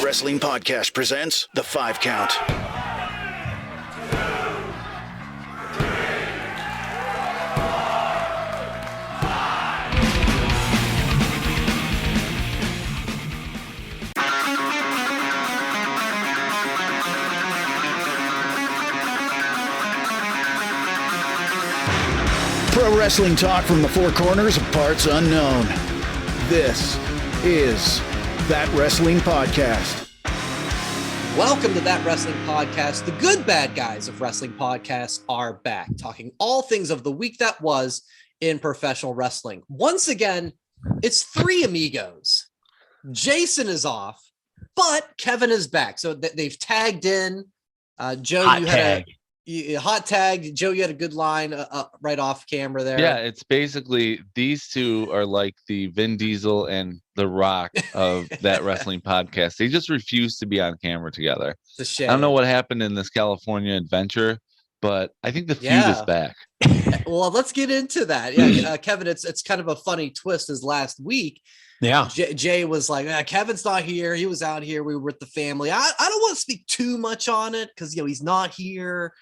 Wrestling Podcast presents The 5 Count. Pro wrestling talk from the four corners of parts unknown. This is That Wrestling Podcast. Welcome to That Wrestling Podcast. The good bad guys of wrestling podcasts are back, talking all things of the week that was in professional wrestling. Once again, it's three amigos. Jason is off, but Kevin is back. So they've tagged in. Joe, hot you had a hot tag. Joe, you had a good line right off camera there. Yeah, it's basically these two are like the Vin Diesel and The Rock of That Wrestling Podcast. They just refuse to be on camera together. It's a shame. I don't know what happened in this California adventure, but I think the feud is back. Well, let's get into that. Yeah, Kevin, it's kind of a funny twist as last week. Yeah. Jay was like, Kevin's not here. He was out here. We were with the family. I don't want to speak too much on it because, he's not here.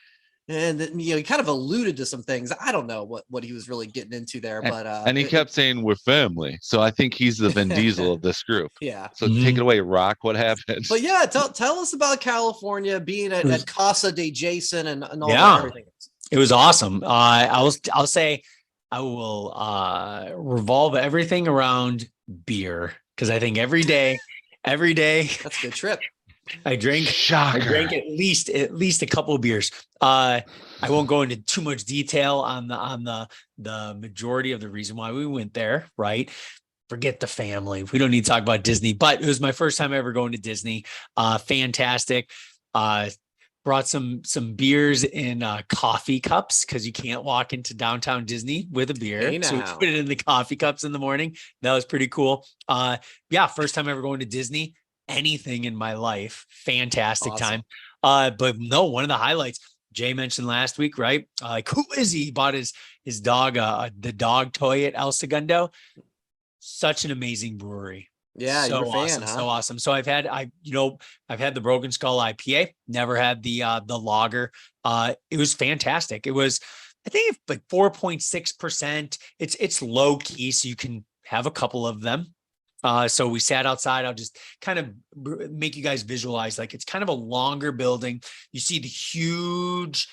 And, he kind of alluded to some things. I don't know what he was really getting into there. But and he kept saying we're family. So I think he's the Vin Diesel of this group. Yeah. So take it away, Rock. What happened? But yeah, tell us about California, being at Casa de Jason and all everything. It was awesome. I'll say I will revolve everything around beer because I think every day That's a good trip. I drank at least a couple of beers. I won't go into too much detail on the majority of the reason why we went there, right? Forget the family. We don't need to talk about Disney, but it was my first time ever going to Disney. Fantastic. Brought some beers in coffee cups because you can't walk into downtown Disney with a beer. So we put it in the coffee cups in the morning. That was pretty cool. First time ever going to Disney. Anything in my life. Fantastic awesome. Time. But no, one of the highlights Jay mentioned last week, right? Who is he? He bought his dog, the dog toy at El Segundo. Such an amazing brewery. Yeah, so you're a fan, awesome, huh? so awesome. So I've had the Broken Skull IPA, never had the lager. It was fantastic. It was, I think, like 4.6%. It's low key, so you can have a couple of them. So we sat outside. I'll just kind of make you guys visualize, like it's kind of a longer building. You see the huge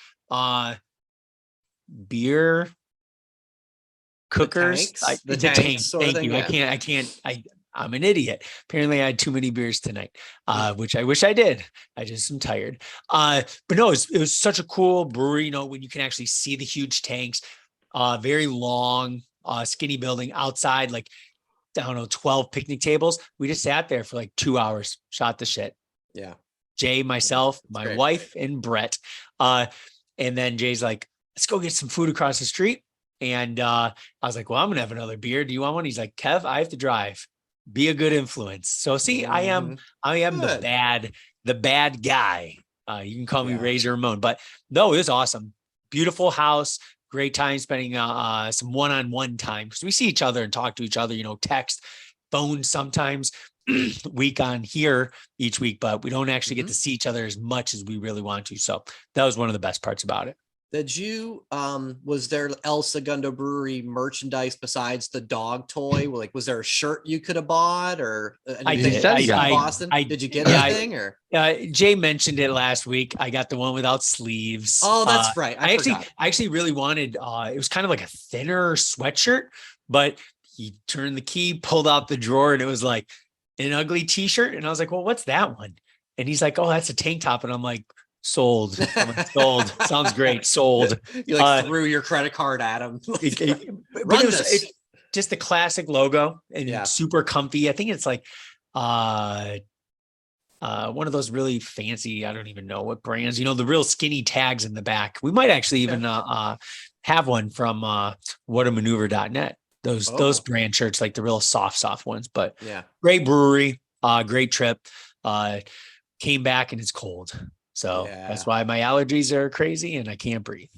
beer cookers, the tanks. Thank you. Yeah. I'm an idiot. Apparently I had too many beers tonight, which I wish I did. I just am tired. But no, it was such a cool brewery, when you can actually see the huge tanks, very long, skinny building outside, like, I don't know, 12 picnic tables. We just sat there for like 2 hours, shot the shit. Yeah. Jay, myself, my wife, and Brett. And then Jay's like, let's go get some food across the street. And I was like, well, I'm going to have another beer. Do you want one? He's like, Kev, I have to drive. Be a good influence. So see, I am good. the bad guy. You can call me Razor Ramon, but no, it was awesome. Beautiful house. Great time spending some one-on-one time because we see each other and talk to each other, text, phone sometimes week on here each week, but we don't actually get to see each other as much as we really want to. So that was one of the best parts about it. Did you, was there El Segundo Brewery merchandise besides the dog toy? Like, was there a shirt you could have bought or anything? Boston? Did you get anything or? Jay mentioned it last week. I got the one without sleeves. Oh, that's right. I actually really wanted, it was kind of like a thinner sweatshirt, but he turned the key, pulled out the drawer, and it was like an ugly t-shirt. And I was like, well, what's that one? And he's like, oh, that's a tank top. And I'm like, sold. I'm like, sold. Sounds great. Sold. You threw your credit card at him. But it was just the classic logo and super comfy. I think it's like one of those really fancy, I don't even know what brands, the real skinny tags in the back. We might actually even have one from whatamaneuver.net. Those brand shirts, like the real soft ones. But great brewery, great trip. Came back and it's cold. So that's why my allergies are crazy and I can't breathe.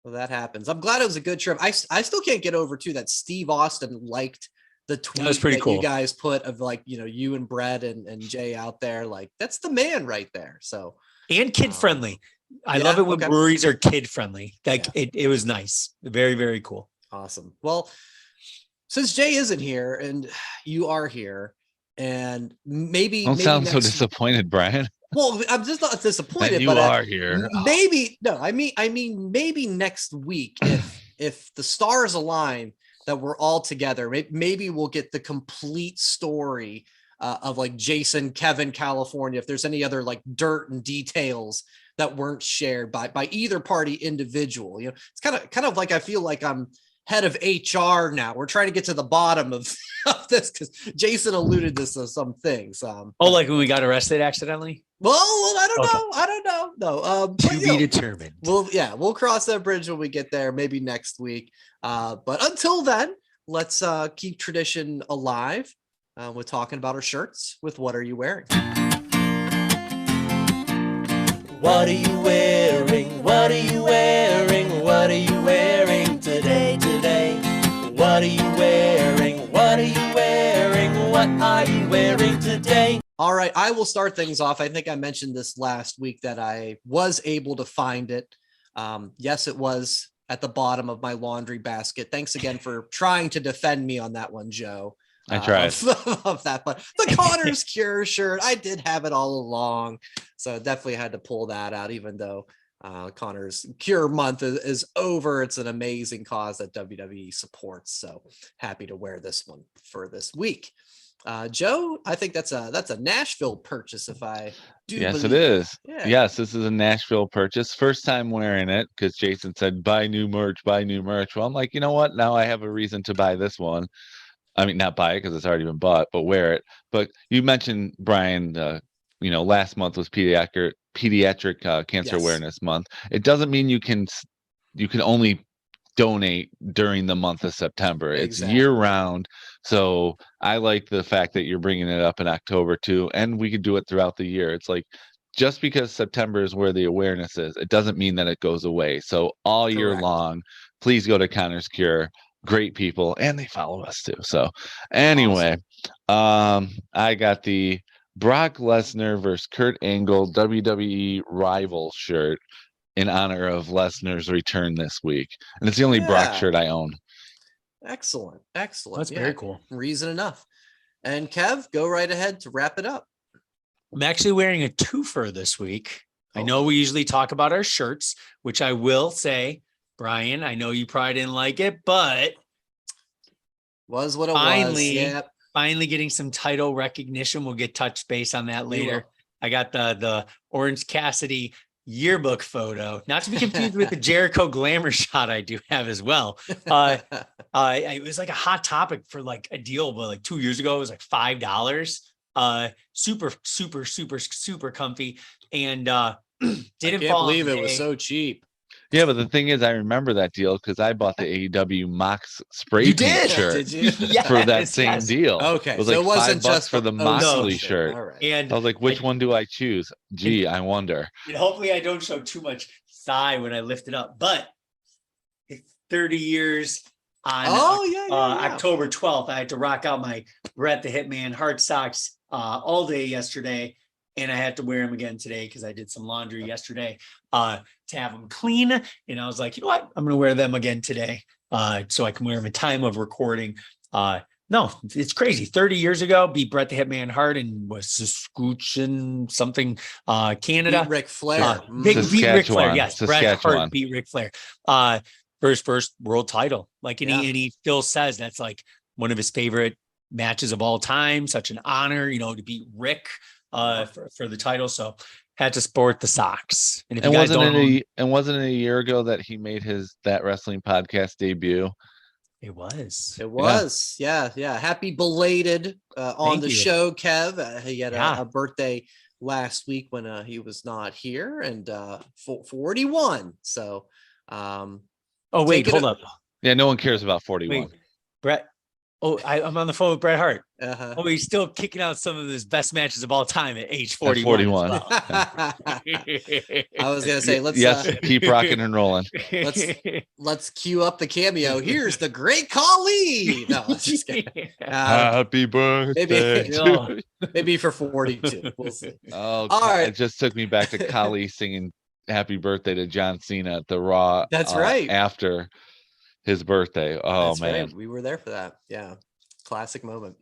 Well, that happens. I'm glad it was a good trip. I still can't get over too that Steve Austin liked the tweet that was pretty cool. you guys put of like, you and Brett and Jay out there, like that's the man right there. So, and kid friendly. I love it when breweries are kid friendly. Like it was nice. Very, very cool. Awesome. Well, since Jay isn't here and you are here, and maybe don't sound so disappointed, Brian. Well, I'm just not disappointed, that you but are here. Maybe no. I mean, maybe next week, if the stars align, that we're all together, maybe we'll get the complete story of like Jason, Kevin, California. If there's any other like dirt and details that weren't shared by either party individual, it's kind of like I feel like I'm head of HR now. We're trying to get to the bottom of this because Jason alluded to some things. Like when we got arrested accidentally? Well, I don't know. No, to be determined. We'll cross that bridge when we get there, maybe next week. But until then, let's keep tradition alive with talking about our shirts with What Are You Wearing? What are you wearing? What are you wearing? What are you wearing today? What are you wearing? What are you wearing? What are you wearing today? All right, I will start things off. I think I mentioned this last week that I was able to find it. Yes, it was at the bottom of my laundry basket. Thanks again for trying to defend me on that one, Joe. I tried of that, but the Connor's Cure shirt, I did have it all along, so definitely had to pull that out. Even though Connor's Cure month is over, it's an amazing cause that WWE supports. So happy to wear this one for this week. Joe, I think that's a Nashville purchase. If I do, yes, it is. Yeah. Yes, this is a Nashville purchase. First time wearing it because Jason said buy new merch. Well, I'm like, you know what? Now I have a reason to buy this one. I mean, not buy it because it's already been bought, but wear it. But you mentioned, Brian, last month was pediatric cancer awareness month. It doesn't mean you can only donate during the month of September. It's year round. So I like the fact that you're bringing it up in October too, and we could do it throughout the year. It's like, just because September is where the awareness is, it doesn't mean that it goes away. So all year long, please go to Connor's Cure. Great people, and they follow us too. So anyway, I got the Brock Lesnar versus Kurt Angle WWE rival shirt in honor of Lesnar's return this week, and it's the only Brock shirt I own. Excellent. That's very cool. Reason enough. And Kev, go right ahead to wrap it up. I'm actually wearing a twofer this week. I know we usually talk about our shirts, which I will say, Brian, I know you probably didn't like it, but was what it was. Yep. Finally getting some title recognition. We'll get touch base on that later. I got the Orange Cassidy yearbook photo, not to be confused with the Jericho glamour shot I do have as well. It was like a hot topic for like a deal, but like 2 years ago, it was like $5. Super comfy. And didn't fall. Believe it was so cheap. Yeah, but the thing is, I remember that deal because I bought the AEW Mox spray paint shirt for that same deal. Okay, it was like it wasn't $5 just for the Moxley shirt. shirt. All right. And I was like, which one do I choose? Gee, I wonder. And hopefully I don't show too much thigh when I lift it up, but it's 30 years on October 12th. I had to rock out my Bret the Hitman hard socks all day yesterday. And I had to wear them again today because I did some laundry yesterday to have them clean. And I was like, you know what? I'm going to wear them again today so I can wear them in time of recording. No, it's crazy. 30 years ago, beat Bret the Hitman Hart and was Saskatchewan something, Canada. Beat Ric Flair. Beat Ric Flair. Yes, Bret Hart beat Ric Flair. First world title. Like, and he still says that's like one of his favorite matches of all time. Such an honor, to beat Rick. For the title, so had to sport the socks. And if you guys wasn't it a year ago that he made That Wrestling Podcast debut? It was. Yeah. Happy belated on the show, Kev. He had a birthday last week when he was not here, and 41. So, hold up. Yeah, no one cares about 41. Wait, Brett. Oh, I'm on the phone with Bret Hart. Uh-huh. Oh, he's still kicking out some of his best matches of all time at age 41. 41. As well. I was gonna say yes, keep rocking and rolling. let's cue up the cameo. Here's the great Khali. No, let's just kidding. Happy birthday. Maybe for 42. We'll see. Oh, all right. It just took me back to Khali singing "Happy Birthday" to John Cena at the Raw. That's right. After his birthday. Oh, that's man, right. We were there for that. Yeah, classic moment.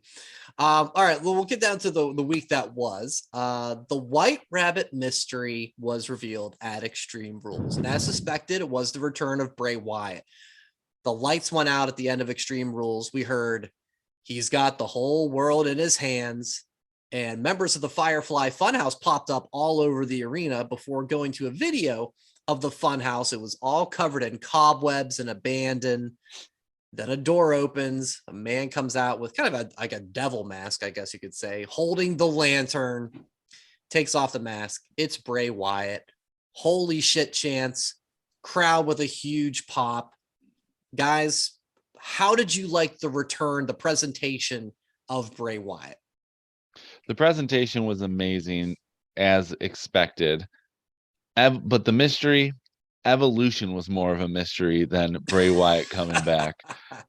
All right, well, we'll get down to the week that was. The White Rabbit mystery was revealed at Extreme Rules, and as suspected, it was the return of Bray Wyatt. The lights went out at the end of Extreme Rules. We heard he's got the whole world in his hands, and members of the Firefly Funhouse popped up all over the arena before going to a video of the Funhouse. It was all covered in cobwebs and abandoned. Then a door opens, a man comes out with kind of like a devil mask, I guess you could say, holding the lantern, takes off the mask. It's Bray Wyatt. Holy shit chance. Crowd with a huge pop. Guys, how did you like the return, the presentation of Bray Wyatt? The presentation was amazing as expected. But the mystery, Evolution was more of a mystery than Bray Wyatt coming back.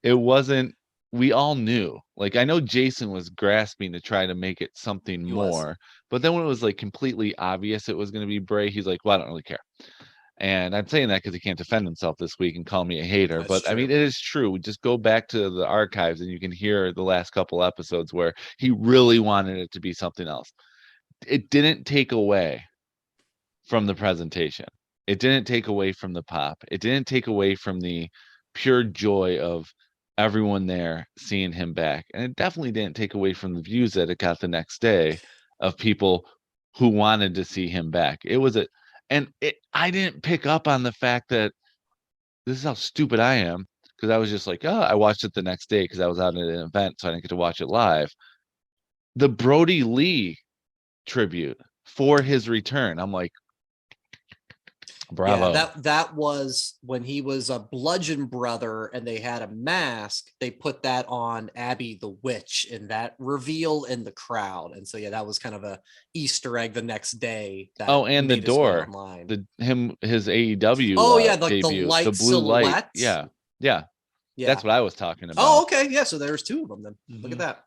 It wasn't, we all knew. Like, I know Jason was grasping to try to make it something more, but then when it was like completely obvious it was going to be Bray, he's like, well, I don't really care. And I'm saying that because he can't defend himself this week and call me a hater. That's but true. I mean, it is true. We just go back to the archives and you can hear the last couple episodes where he really wanted it to be something else. It didn't take away from the presentation. It didn't take away from the pop. It didn't take away from the pure joy of everyone there seeing him back. And it definitely didn't take away from the views that it got the next day of people who wanted to see him back. I didn't pick up on the fact that this is how stupid I am, because I was just like, oh, I watched it the next day because I was out at an event, so I didn't get to watch it live. The Brody Lee tribute for his return. I'm like, bravo. Yeah, that was when he was a Bludgeon Brother and they had a mask. They put that on Abby the Witch in that reveal in the crowd. And so, yeah, that was kind of a Easter egg the next day. And the door, his AEW. Oh, yeah, like debut, the light, the blue silhouette. Light. Yeah. That's what I was talking about. Oh, okay. Yeah. So there's two of them then. Mm-hmm. Look at that.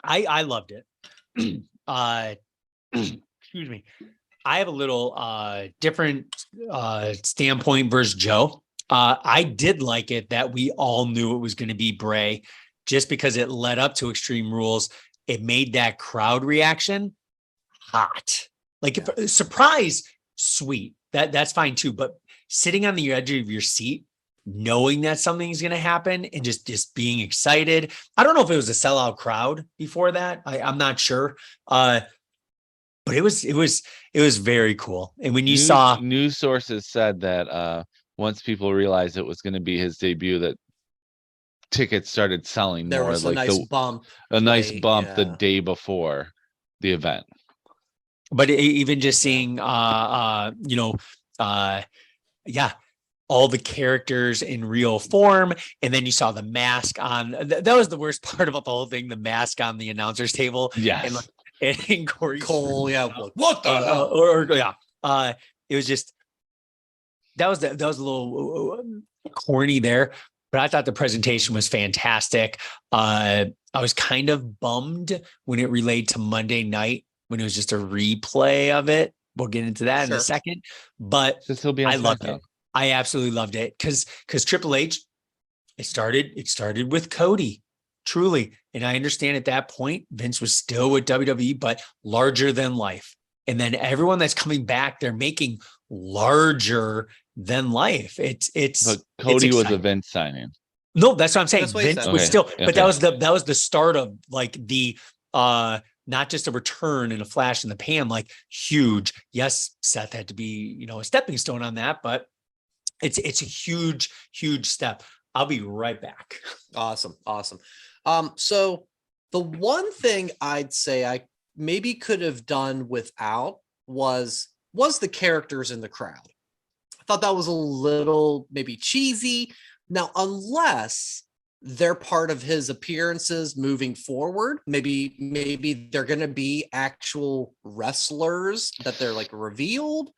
I loved it. Excuse me. I have a little different standpoint versus Joe. I did like it that we all knew it was going to be Bray, just because it led up to Extreme Rules. It made that crowd reaction hot. Like, surprise, sweet. That's fine too. But sitting on the edge of your seat, knowing that something's going to happen and just being excited. I don't know if it was a sellout crowd before that. I'm not sure. But it was very cool. And when you saw news sources said that once people realized it was going to be his debut, that tickets started selling there more. Was like a nice bump. The day before the event. But even just seeing, all the characters in real form. And then you saw the mask on, that was the worst part about the whole thing, the mask on the announcer's table. Yes. And Corey Cole, what the hell? It was just, that was a little corny there, but I thought the presentation was fantastic. I was kind of bummed when it relayed to Monday night, when it was just a replay of it. We'll get into that in a second, but I loved it. I absolutely loved it because Triple H, it started with Cody, truly. And I understand at that point, Vince was still with WWE, but larger than life. And then everyone that's coming back, they're making larger than life. But Cody was a Vince signing. No, that's what I'm saying. Vince was still, but that was the start of like the, not just a return and a flash in the pan, like huge. Yes, Seth had to be, a stepping stone on that, but it's a huge, huge step. I'll be right back. Awesome. So the one thing I'd say I maybe could have done without was the characters in the crowd. I thought that was a little maybe cheesy. Now, unless they're part of his appearances moving forward. Maybe they're going to be actual wrestlers that they're like revealed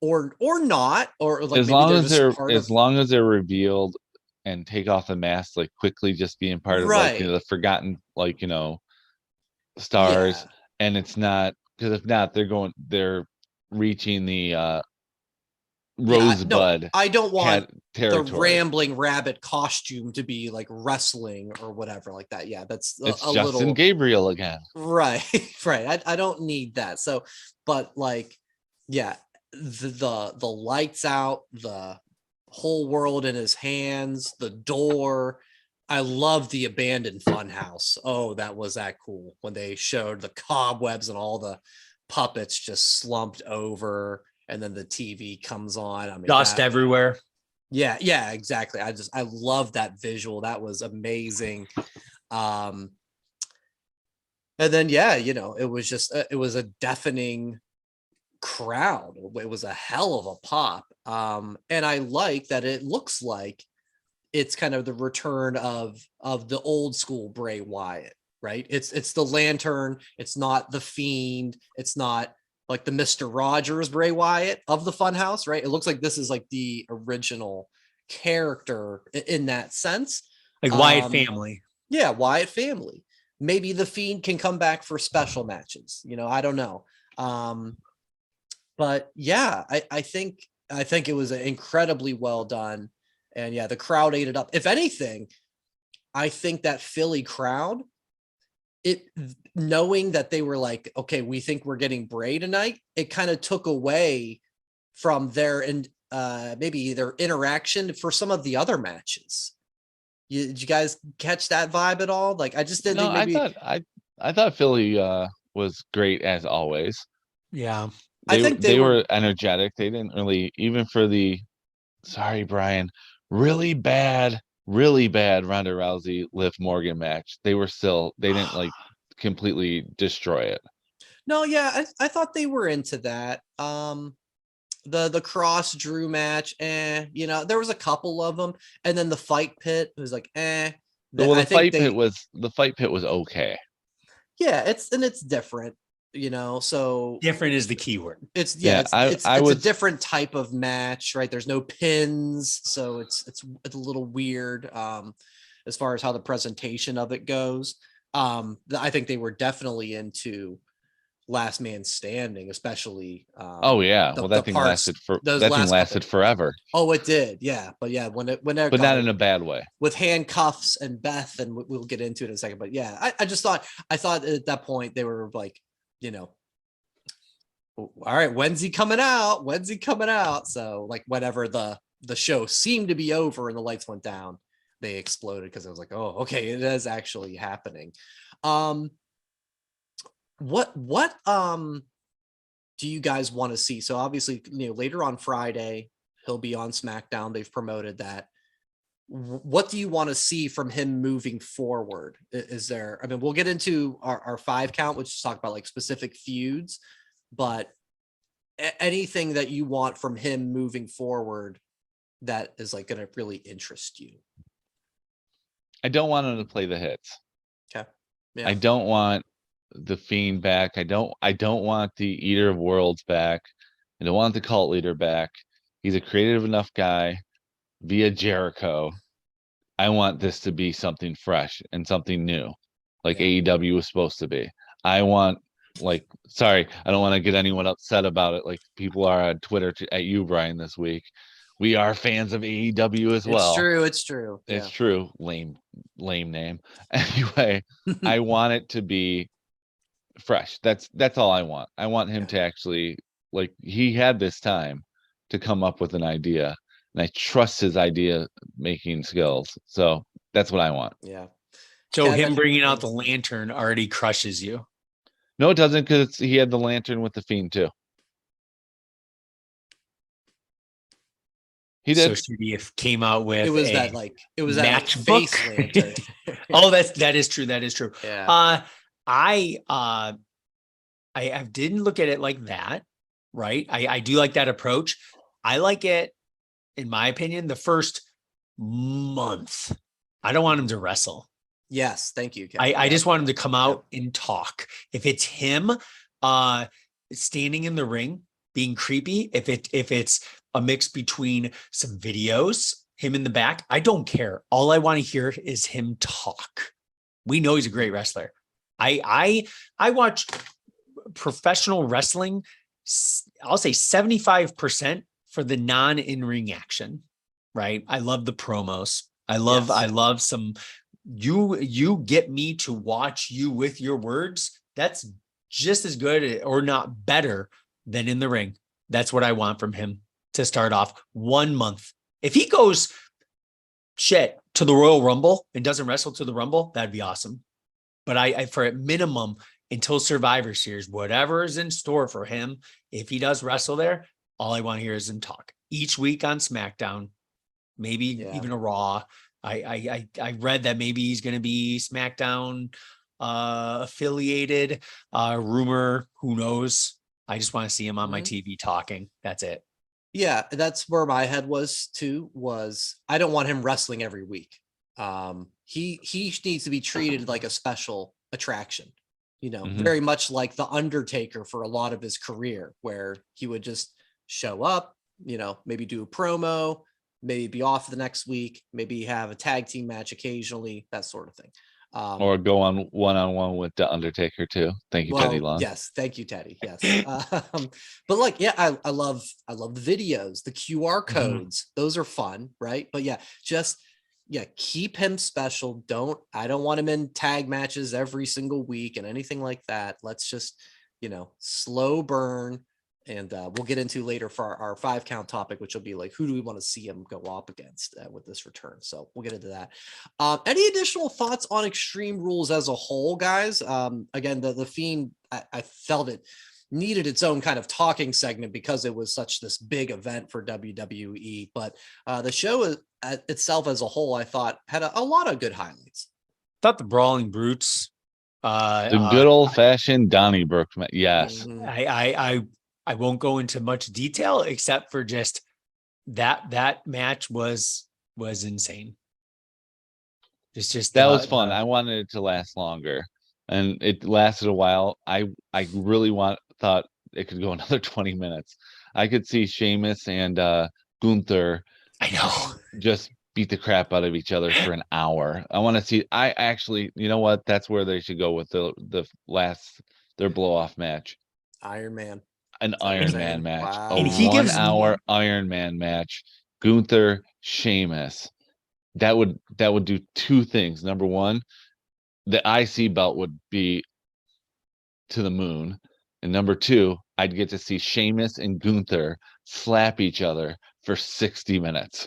or not, or like as maybe long they're as just part of, long as they're revealed and take off the mask, like quickly just being part of like, you know, right. the forgotten, like, you know, stars. Yeah. And it's not, because if not, they're reaching the Yeah. No, rosebud I don't want cat the territory. rambling rabbit costume to be like wrestling or whatever like that. Yeah. That's It's a Justin little, Gabriel again. right. Right. I don't need that. So, but like, yeah, the lights out, the whole world in his hands, the door. I love the abandoned funhouse. Oh, that cool when they showed the cobwebs and all the puppets just slumped over, and then the TV comes on. I mean, Dust everywhere. yeah, exactly. I love that visual. That was amazing. And then yeah, you know, it was just it was a deafening crowd. It was a hell of a pop. And I like that it looks like it's kind of the return of the old school Bray Wyatt, right? It's the Lantern, it's not the Fiend, it's not like the Mr. Rogers Bray Wyatt of the Funhouse, right? It looks like this is like the original character in that sense. Like Wyatt family. Yeah, Wyatt family. Maybe the Fiend can come back for special matches. You know, I don't know. But yeah, I think it was incredibly well done. And yeah, the crowd ate it up. If anything, I think that Philly crowd, it knowing that they were like, okay, we think we're getting Bray tonight, it kind of took away from their and maybe their interaction for some of the other matches. Did you guys catch that vibe at all? Like, I just didn't No, think maybe. I thought Philly was great as always. Yeah. I think they were energetic. They didn't really, even for the, sorry, Brian, really bad Ronda Rousey Liv Morgan match. They didn't like completely destroy it. No, yeah, I thought they were into that. The Cross Drew match, you know, there was a couple of them, and then the fight pit was like, Well, I think the fight pit was okay. yeah, it's different, you know, so Different is the key word. it's I a different type of match, right? There's no pins, so it's a little weird as far as how the presentation of it goes. I think they were definitely into last man standing, especially oh yeah, well that thing lasted forever. Oh, it did, yeah. But yeah, when it but not in a bad way, with handcuffs and Beth, and we'll get into it in a second. But yeah, I thought at that point they were like, you know, all right, when's he coming out? So like whenever the show seemed to be over and the lights went down, they exploded, because it was like, oh, okay, it is actually happening. What do you guys want to see? So obviously, you know, later on Friday, he'll be on SmackDown. They've promoted that. What do you want to see from him moving forward? Is there, I mean, we'll get into our 5 count, which is talk about like specific feuds, but anything that you want from him moving forward that is like going to really interest you? I don't want him to play the hits. Okay. Yeah. I don't want the Fiend back. I don't want the Eater of Worlds back. I don't want the Cult Leader back. He's a creative enough guy via Jericho. I want this to be something fresh and something new, like AEW was supposed to be. I want, like, sorry, I don't want to get anyone upset about it, like people are on Twitter at you, Brian, this week. We are fans of AEW as well. It's true. It's true. Lame name. Anyway, I want it to be fresh. That's all I want. I want him to actually, like, he had this time to come up with an idea, and I trust his idea making skills. So that's what I want. Yeah. So him bringing out the Lantern already crushes you. No, it doesn't, because he had the Lantern with the Fiend too. He did. So CDF came out with it was that face lantern. Oh, that is true. That is true. Yeah. I didn't look at it like that, right? I do like that approach. I like it, in my opinion, the first month I don't want him to wrestle. Yes, thank you, Kevin. I just want him to come out and talk. If it's him standing in the ring being creepy, if it's a mix between some videos, him in the back, I don't care. All I want to hear is him talk. We know he's a great wrestler. I watch professional wrestling, I'll say 75% for the non-in-ring action, right? I love the promos. I love some, you get me to watch you with your words. That's just as good or not better than in the ring. That's what I want from him to start off 1 month. If he goes to the Royal Rumble and doesn't wrestle to the Rumble, that'd be awesome. But I for a minimum, until Survivor Series, whatever is in store for him, if he does wrestle there, all I want to hear is him talk each week on SmackDown, maybe even a Raw. I read that maybe he's going to be SmackDown affiliated. Rumor, who knows? I just want to see him on my TV talking. That's it. Yeah, that's where my head was too. I don't want him wrestling every week. He needs to be treated like a special attraction. Very much like The Undertaker for a lot of his career, where he would just show up, maybe do a promo, maybe be off the next week, maybe have a tag team match occasionally, that sort of thing. Or go on one-on-one with The Undertaker too. Thank you, Teddy Long. Yes, thank you, Teddy. Yes. But I love the videos, the QR codes. Those are fun, right? But keep him special. I don't want him in tag matches every single week and anything like that. Let's just, slow burn. And we'll get into later for our 5-count topic, which will be like, who do we want to see him go up against with this return? So we'll get into that. Any additional thoughts on Extreme Rules as a whole, guys? Again, the Fiend, I felt it needed its own kind of talking segment because it was such this big event for WWE. But the show itself as a whole, I thought, had a lot of good highlights. I thought the Brawling Brutes. The good old-fashioned Donnybrook. Yes. I won't go into much detail except for just that match was insane. It's just that was fun. I wanted it to last longer, and it lasted a while. I really thought it could go another 20 minutes. I could see Sheamus and Gunther. I know, just beat the crap out of each other for an hour. I want to see. I actually, you know what? That's where they should go with their blow off match. Iron Man. An Iron Man match. Wow. A 1 hour Iron Man match. Gunther, Sheamus. That would do two things. Number one, the IC belt would be to the moon. And number two, I'd get to see Sheamus and Gunther slap each other for 60 minutes.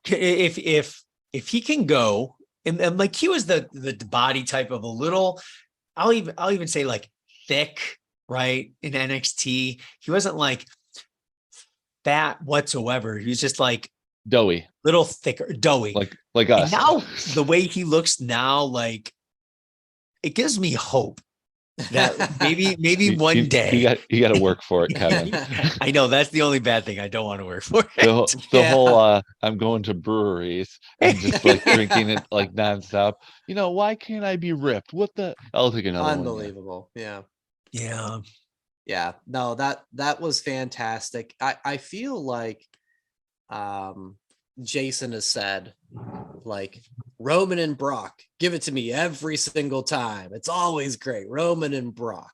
If he can go, and like he was the body type of a little, I'll even say like thick, right? In NXT, he wasn't like fat whatsoever. He was just like doughy, little thicker, doughy, like us. And now the way he looks now, like it gives me hope that maybe one day you got to work for it, Kevin. I know that's the only bad thing. I don't want to work for it. The whole I'm going to breweries and just like drinking it like nonstop. Why can't I be ripped? I'll take another one. Unbelievable. Yeah. Yeah. No, that was fantastic. I feel like Jason has said, like, Roman and Brock, give it to me every single time. It's always great. Roman and Brock.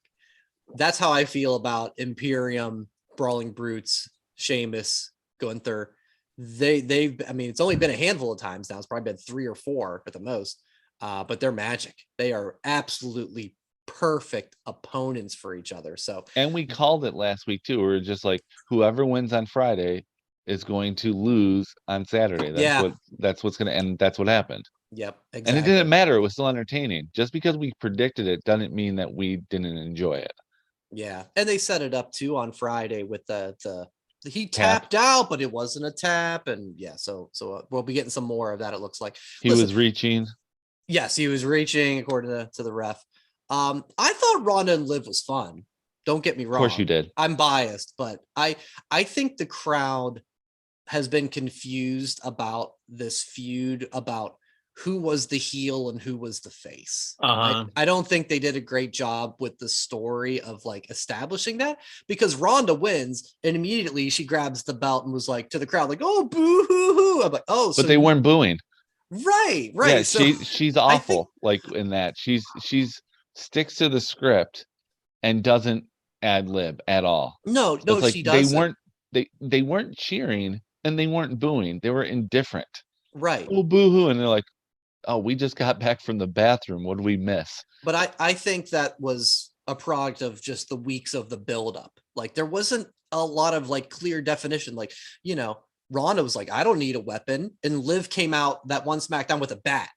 That's how I feel about Imperium, Brawling Brutes, Sheamus, Gunther. It's only been a handful of times now. It's probably been 3 or 4 at the most. But they're magic. They are absolutely perfect opponents for each other. So, and we called it last week too. We were just like, whoever wins on Friday is going to lose on Saturday. That's what's going to end. That's what happened. Yep. Exactly. And it didn't matter. It was still entertaining. Just because we predicted it doesn't mean that we didn't enjoy it. Yeah. And they set it up too on Friday with he tapped out, but it wasn't a tap. And so we'll be getting some more of that. It looks like he was reaching. Yes, he was reaching according to the ref. I thought Ronda and Liv was fun. Don't get me wrong. Of course you did. I'm biased, but I think the crowd has been confused about this feud, about who was the heel and who was the face. Uh-huh. I don't think they did a great job with the story of like establishing that, because Ronda wins and immediately she grabs the belt and was like to the crowd, like, oh, boo hoo hoo. I'm like, oh, But they weren't booing. Right. Yeah, So she's awful. Like in that, she's sticks to the script and doesn't ad lib at all. No, So it's like she doesn't. They weren't cheering and they weren't booing. They were indifferent. Right. Oh, boo hoo, and they're like, oh, we just got back from the bathroom. What did we miss? But I think that was a product of just the weeks of the buildup. Like there wasn't a lot of like clear definition. Like, you know, Ronda was like, I don't need a weapon. And Liv came out that one SmackDown with a bat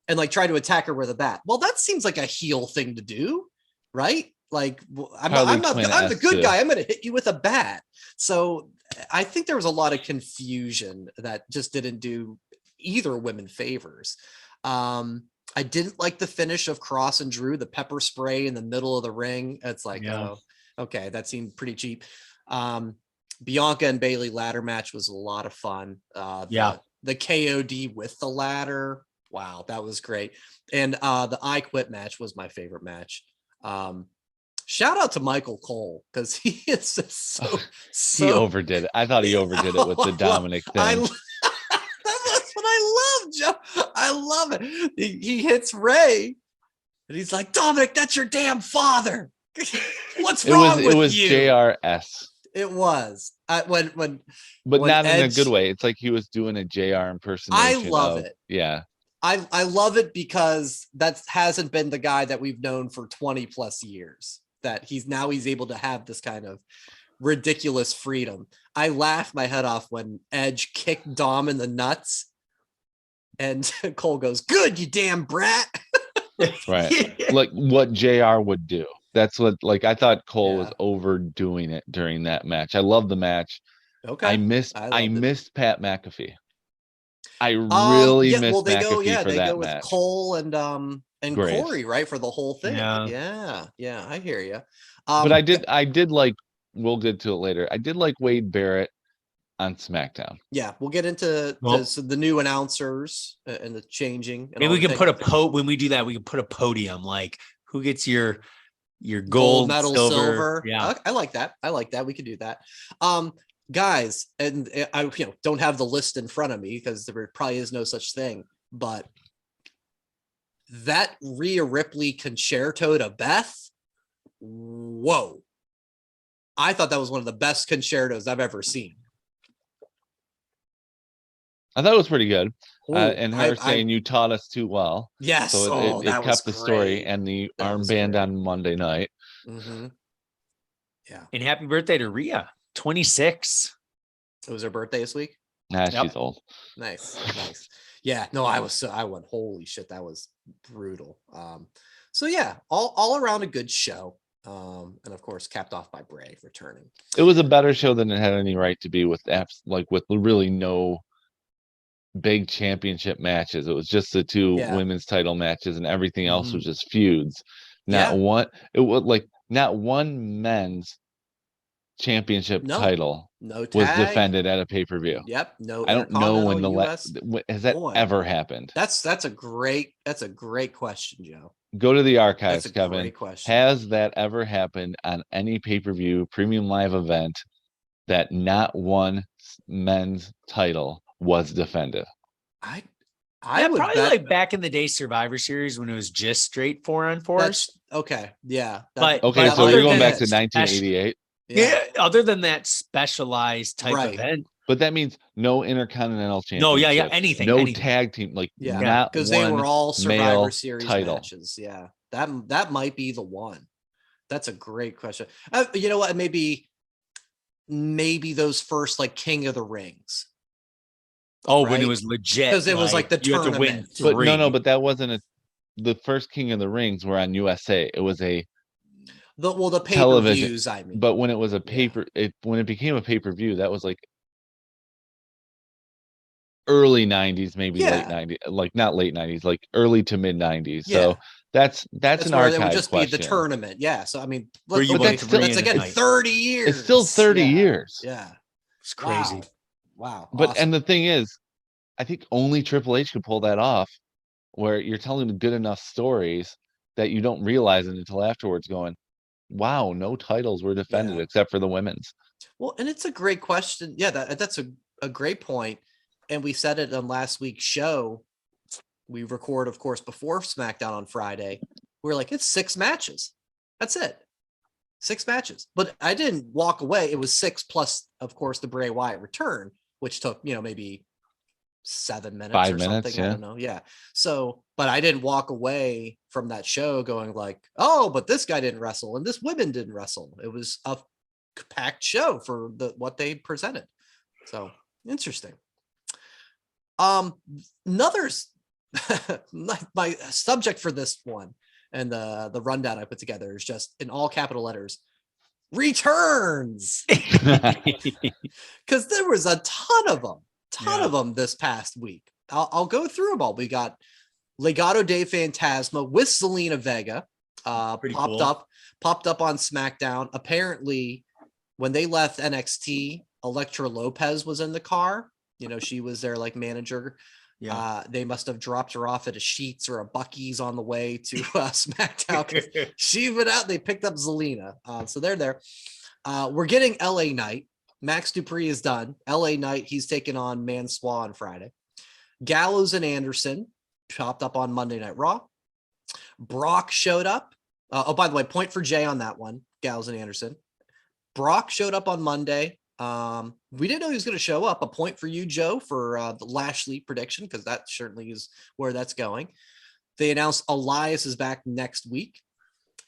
and like tried to attack her with a bat. Well, that seems like a heel thing to do, right? Like I'm the good guy. I'm going to hit you with a bat. So I think there was a lot of confusion that just didn't do either women favors. I didn't like the finish of Cross and Drew, the pepper spray in the middle of the ring. It's like, oh, okay, that seemed pretty cheap. Bianca and Bailey ladder match was a lot of fun. The KOD with the ladder. Wow, that was great. And the I Quit match was my favorite match. Shout out to Michael Cole, because he is just so he overdid it. I thought he overdid it with the Dominic thing. That's what I love, Joe. I love it. He hits Ray and he's like, Dominic, that's your damn father. What's wrong with you? It was JRS. It was. But when not Edge, in a good way. It's like he was doing a JR impersonation. I love it. Yeah. I love it because that hasn't been the guy that we've known for 20 plus years, that he's able to have this kind of ridiculous freedom. I laughed my head off when Edge kicked Dom in the nuts and Cole goes, good, you damn brat. Right. Like what JR would do. That's what, like, I thought Cole was overdoing it during that match. I love the match. Okay. I missed Pat McAfee. I really missed McAfee for that match. With Cole and Graves. Corey, right, for the whole thing. Yeah, I hear you. But I did like, we'll get to it later. I did like Wade Barrett on SmackDown. Yeah, we'll get into the new announcers and the changing. Maybe we can put when we do that, we can put a podium, like who gets your gold medal, silver. Yeah, I like that. We could do that. Guys, and I don't have the list in front of me because there probably is no such thing, but that Rhea Ripley concerto to Beth, whoa. I thought that was one of the best concertos I've ever seen. I thought it was pretty good. And her saying, you taught us too well. Yes. So it kept the story and the armband on Monday night. Mm-hmm. Yeah. And happy birthday to Rhea, 26. It was her birthday this week? Nah, she's old. Nice. Yeah, no, I went, holy shit, that was brutal. So yeah, all around a good show. And of course, capped off by Bray returning. It was a better show than it had any right to be, with with really no big championship matches. It was just the two women's title matches, and everything else was just feuds. Not one men's championship title was defended at a pay-per-view. Yep. No, I don't know when has that ever happened. That's a great question, Joe. Go to the archives, That's a Kevin. Great question. Has that ever happened on any pay-per-view premium live event that not one men's title was defended? I would would probably bet, like back in the day Survivor Series when it was just straight 4-on-4s. Okay. Yeah. But so you're going back to 1988. Yeah. Other than that specialized type event. But that means no Intercontinental Championship. No, anything. No anything. tag team, not because they were all Survivor Series title. matches. Yeah, that might be the one. That's a great question. You know what? Maybe those first like King of the Rings. Oh, right? When it was legit, because it was like the tournament. Win 3. But that wasn't the first King of the Rings were on USA. It was the pay-per-views. I mean, but when it was when it became a pay-per-view, that was like early 90s, maybe late 90s, like not late 90s, like early to mid 90s. So that's an archive. It would just be the tournament. Yeah. So I mean, that's again 30 years. It's still 30 years. Yeah. It's crazy. Wow. But awesome. And the thing is, I think only Triple H could pull that off, where you're telling good enough stories that you don't realize it until afterwards going, wow, no titles were defended except for the women's. Well, and it's a great question. Yeah, that's a great point. And we said it on last week's show. We record, of course, before SmackDown on Friday. We're like, it's 6 matches. That's it. 6 matches. But I didn't walk away. It was 6 plus, of course, the Bray Wyatt return, which took, maybe 7 minutes 5 or minutes, something. I don't know. Yeah. So, but I didn't walk away from that show going like, oh, but this guy didn't wrestle and this women didn't wrestle. It was a packed show for what they presented. So interesting. Another my subject for this one and the rundown I put together is just in all capital letters, returns. Because there was a ton of them this past week. I'll go through them all. We got Legado de Fantasma with Zelina Vega popped up on SmackDown. Apparently, when they left NXT, Elektra Lopez was in the car. She was their like manager. Yeah. They must have dropped her off at a Sheetz or a Buc-ee's on the way to SmackDown. She went out. They picked up Zelina. So they're there. We're getting LA Knight. Max Dupree is done. LA Knight, he's taking on Mansoor on Friday. Gallows and Anderson popped up on Monday Night Raw. Brock showed up. By the way, point for Jay on that one. Gallows and Anderson. Brock showed up on Monday. We didn't know he was going to show up. A point for you, Joe, for the Lashley prediction, because that certainly is where that's going. They announced Elias is back next week.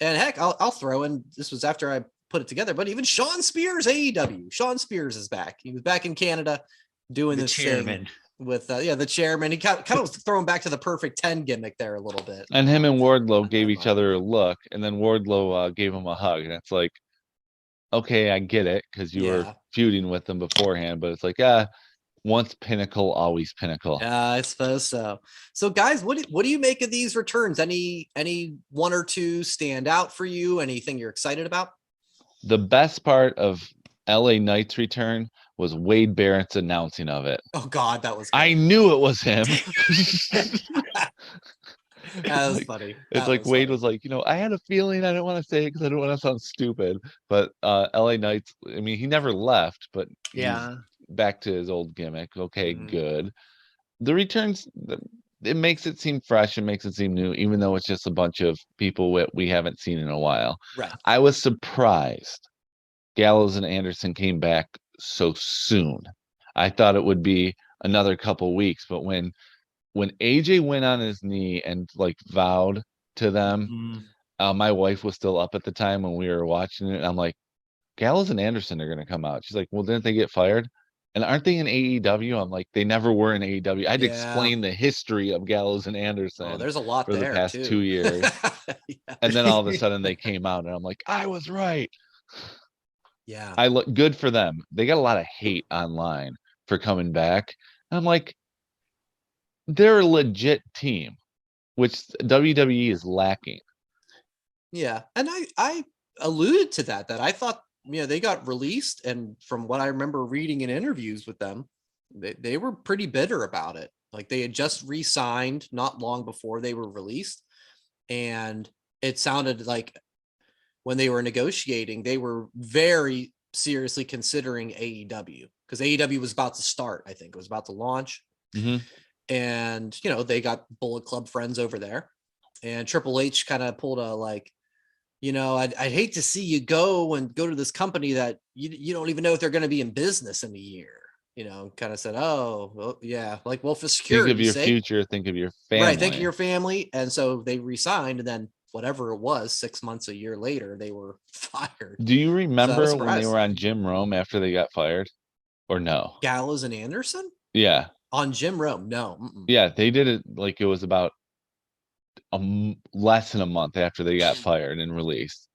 And heck, I'll throw in, this was after I put it together, but even Sean Spears, AEW. Sean Spears is back. He was back in Canada doing this thing with the chairman. He kind of was throwing back to the Perfect 10 gimmick there a little bit. And him and Wardlow gave each other a look, and then Wardlow gave him a hug, and it's like, okay, I get it, because you were feuding with them beforehand, but it's like, once Pinnacle, always Pinnacle. Yeah, I suppose so. So, guys, what do you make of these returns? Any one or two stand out for you? Anything you're excited about? The best part of LA Knight's return was Wade Barrett's announcing of it. Oh God, that was good. I knew it was him. That was funny. It's like Wade was like, I had a feeling, I didn't want to say it because I don't want to sound stupid. But LA Knight's, I mean, he never left, but he's back to his old gimmick. Okay, good. The returns, it makes it seem fresh. It makes it seem new, even though it's just a bunch of people we haven't seen in a while. Right. I was surprised Gallows and Anderson came back so soon. I thought it would be another couple weeks, but when AJ went on his knee and like vowed to them, my wife was still up at the time when we were watching it. And I'm like, Gallows and Anderson are going to come out. She's like, well, didn't they get fired? And aren't they in AEW? I'm like, they never were in AEW. I'd explain the history of Gallows and Anderson. Oh, there's a lot for there the past too. 2 years. And then all of a sudden they came out and I'm like, I was right. Yeah. I look good for them. They got a lot of hate online for coming back. And I'm like, they're a legit team, which WWE is lacking. Yeah. And I alluded to that I thought, they got released. And from what I remember reading in interviews with them, they were pretty bitter about it. Like they had just re-signed not long before they were released. And it sounded like when they were negotiating, they were very seriously considering AEW because AEW was about to start. I think it was about to launch. And, they got Bullet Club friends over there. And Triple H kind of pulled a like, I'd hate to see you go to this company that you don't even know if they're going to be in business in a year. Kind of said, oh, well, yeah, like, well, for security, think of your future, think of your family. Right, think of your family. And so they resigned, and then whatever it was, 6 months, a year later, they were fired. Do you remember when they were on Jim Rome after they got fired? Or no? Gallows and Anderson? Yeah. On Jim Rome, no. Yeah, they did it like it was about less than a month after they got fired and released.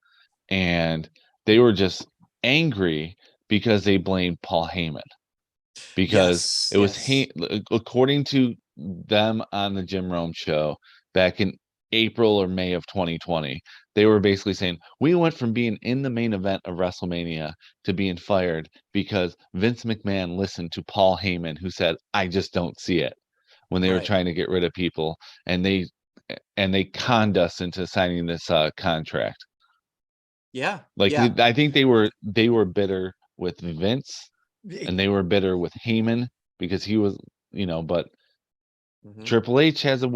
And they were just angry because they blamed Paul Heyman. Because it was according to them on the Jim Rome show back in April or May of 2020, they were basically saying we went from being in the main event of WrestleMania to being fired because Vince McMahon listened to Paul Heyman, who said, I just don't see it. when they were Right. trying to get rid of people, and they conned us into signing this contract. Yeah. Like Yeah. I think they were bitter with Vince, and they were bitter with Heyman because he was, but Mhm. Triple H has a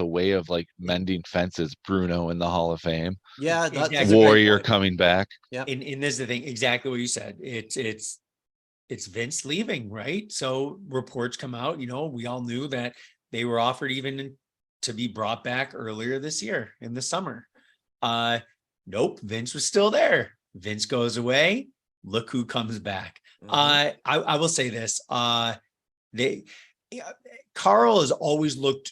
way of like mending fences. Bruno in the Hall of Fame, Yeah. That's a Exactly. great Warrior point. coming back. Yep. And this is the thing, exactly what you said. It's Vince leaving, right? So reports come out, we all knew that they were offered even to be brought back earlier this year in the summer. Nope, Vince was still there. Vince goes away. Look who comes back. Mhm. I will say this. They yeah, Carl has always looked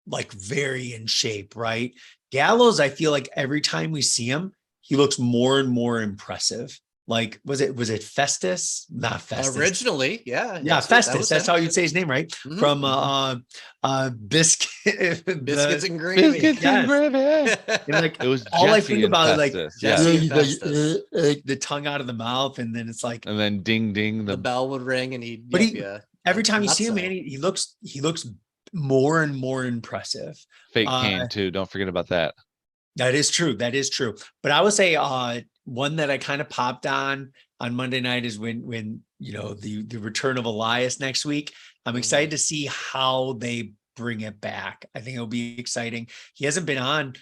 like very in shape, right? Gallows, I feel like every time we see him, he looks more and more impressive. Like, was it Festus? Not Festus. Originally, yeah. Yeah, Festus. That's how you'd say his name, right? Mhm. From Biscuit, Biscuits and gravy. Biscuits and Yes. gravy. And like It was all I Jesse think and about is like Festus. Jesse Yeah. and Festus. like the tongue out of the mouth, and then it's like, And then ding ding The bell would ring, and he'd. but Yep, he yeah. every time you Nuts see him, so. man, he looks more and more impressive. fake cane too. Don't forget about that. That is true. That is true. But I would say one that I kind of popped on Monday night is when the return of Elias next week. I'm excited to see how they bring it back. I think it'll be exciting. He hasn't been on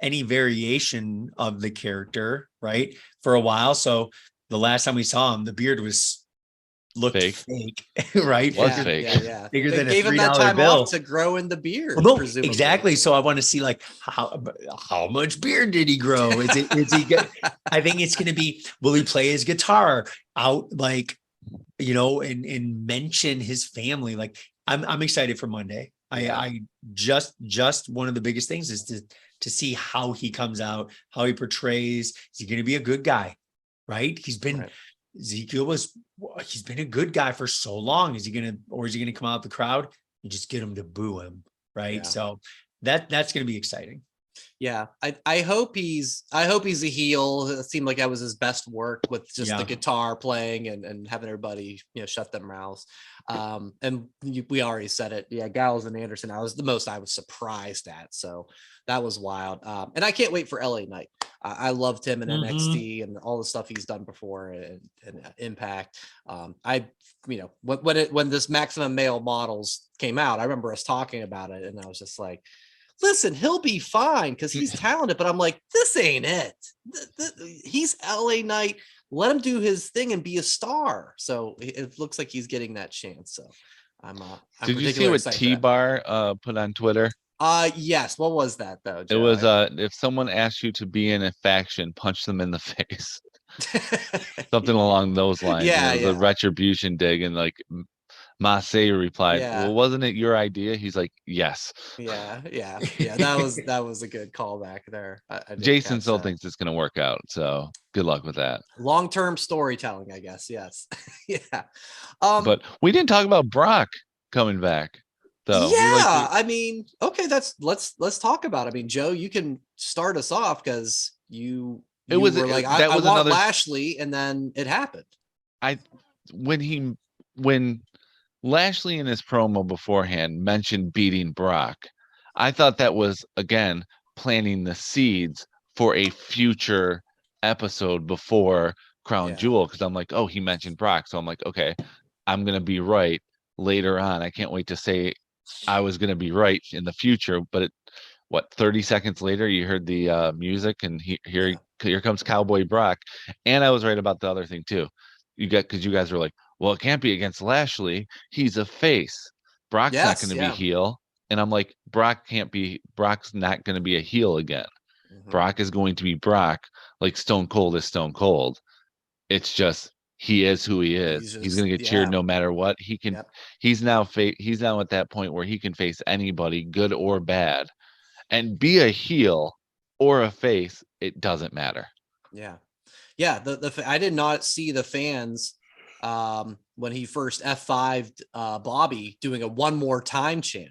any variation of the character, right, for a while. So the last time we saw him, the beard looked fake, right? Was Yeah, fake. yeah. Bigger They than a gave him that $3 time bill. off to grow in the beard. Well, no, presumably. exactly. So I want to see like how much beard did he grow? Is he good? I think it's going to be, will he play his guitar out like, and mention his family? Like I'm excited for Monday. Yeah. I just one of the biggest things is to see how he comes out, how he portrays. Is he going to be a good guy? Right. He's been he's been a good guy for so long. Is he going to come out the crowd and just get him to boo him? Right. Yeah. So that's going to be exciting. Yeah, I hope he's a heel. It seemed like that was his best work with just the guitar playing and having everybody shut their mouths. And we already said it. Yeah, Gallows and Anderson. I was surprised at. So that was wild. And I can't wait for LA Knight. I loved him in NXT and all the stuff he's done before and Impact. When this Maximum Male Models came out, I remember us talking about it, and I was just like, listen, he'll be fine because he's talented, but I'm like, this ain't it. He's LA Knight. Let him do his thing and be a star. So it looks like he's getting that chance. So I'm Did you see what T-Bar put on Twitter? Yes. What was that though, Joe? It was if someone asks you to be in a faction, punch them in the face. Something along those lines. Yeah, it was a retribution dig, and like Massey replied, well, wasn't it your idea? He's like, yes. Yeah. That was a good callback there. Jason still thinks it's going to work out, so good luck with that. Long-term storytelling, I guess. Yes. Yeah. But we didn't talk about Brock coming back, though. Yeah, I mean, okay, let's talk about it. I mean, Joe, you can start us off because you were like, I want Lashley, and then it happened. When Lashley in his promo beforehand mentioned beating Brock, I thought that was, again, planting the seeds for a future episode before Crown Jewel, because I'm like, oh, he mentioned Brock. So I'm like, okay, I'm going to be right later on. I can't wait to say I was going to be right in the future. But 30 seconds later, you heard the music, and here comes Cowboy Brock. And I was right about the other thing, too. Because you guys were like, well, it can't be against Lashley. He's a face. Brock's not going to be heel. And I'm like, Brock's not going to be a heel again. Brock is going to be Brock, like Stone Cold is Stone Cold. It's just, he is who he is. He's going to get cheered no matter what. He can. He's now at that point where he can face anybody, good or bad, and be a heel or a face. It doesn't matter. Yeah. I did not see the fans when he first F5'd Bobby doing a one more time chant.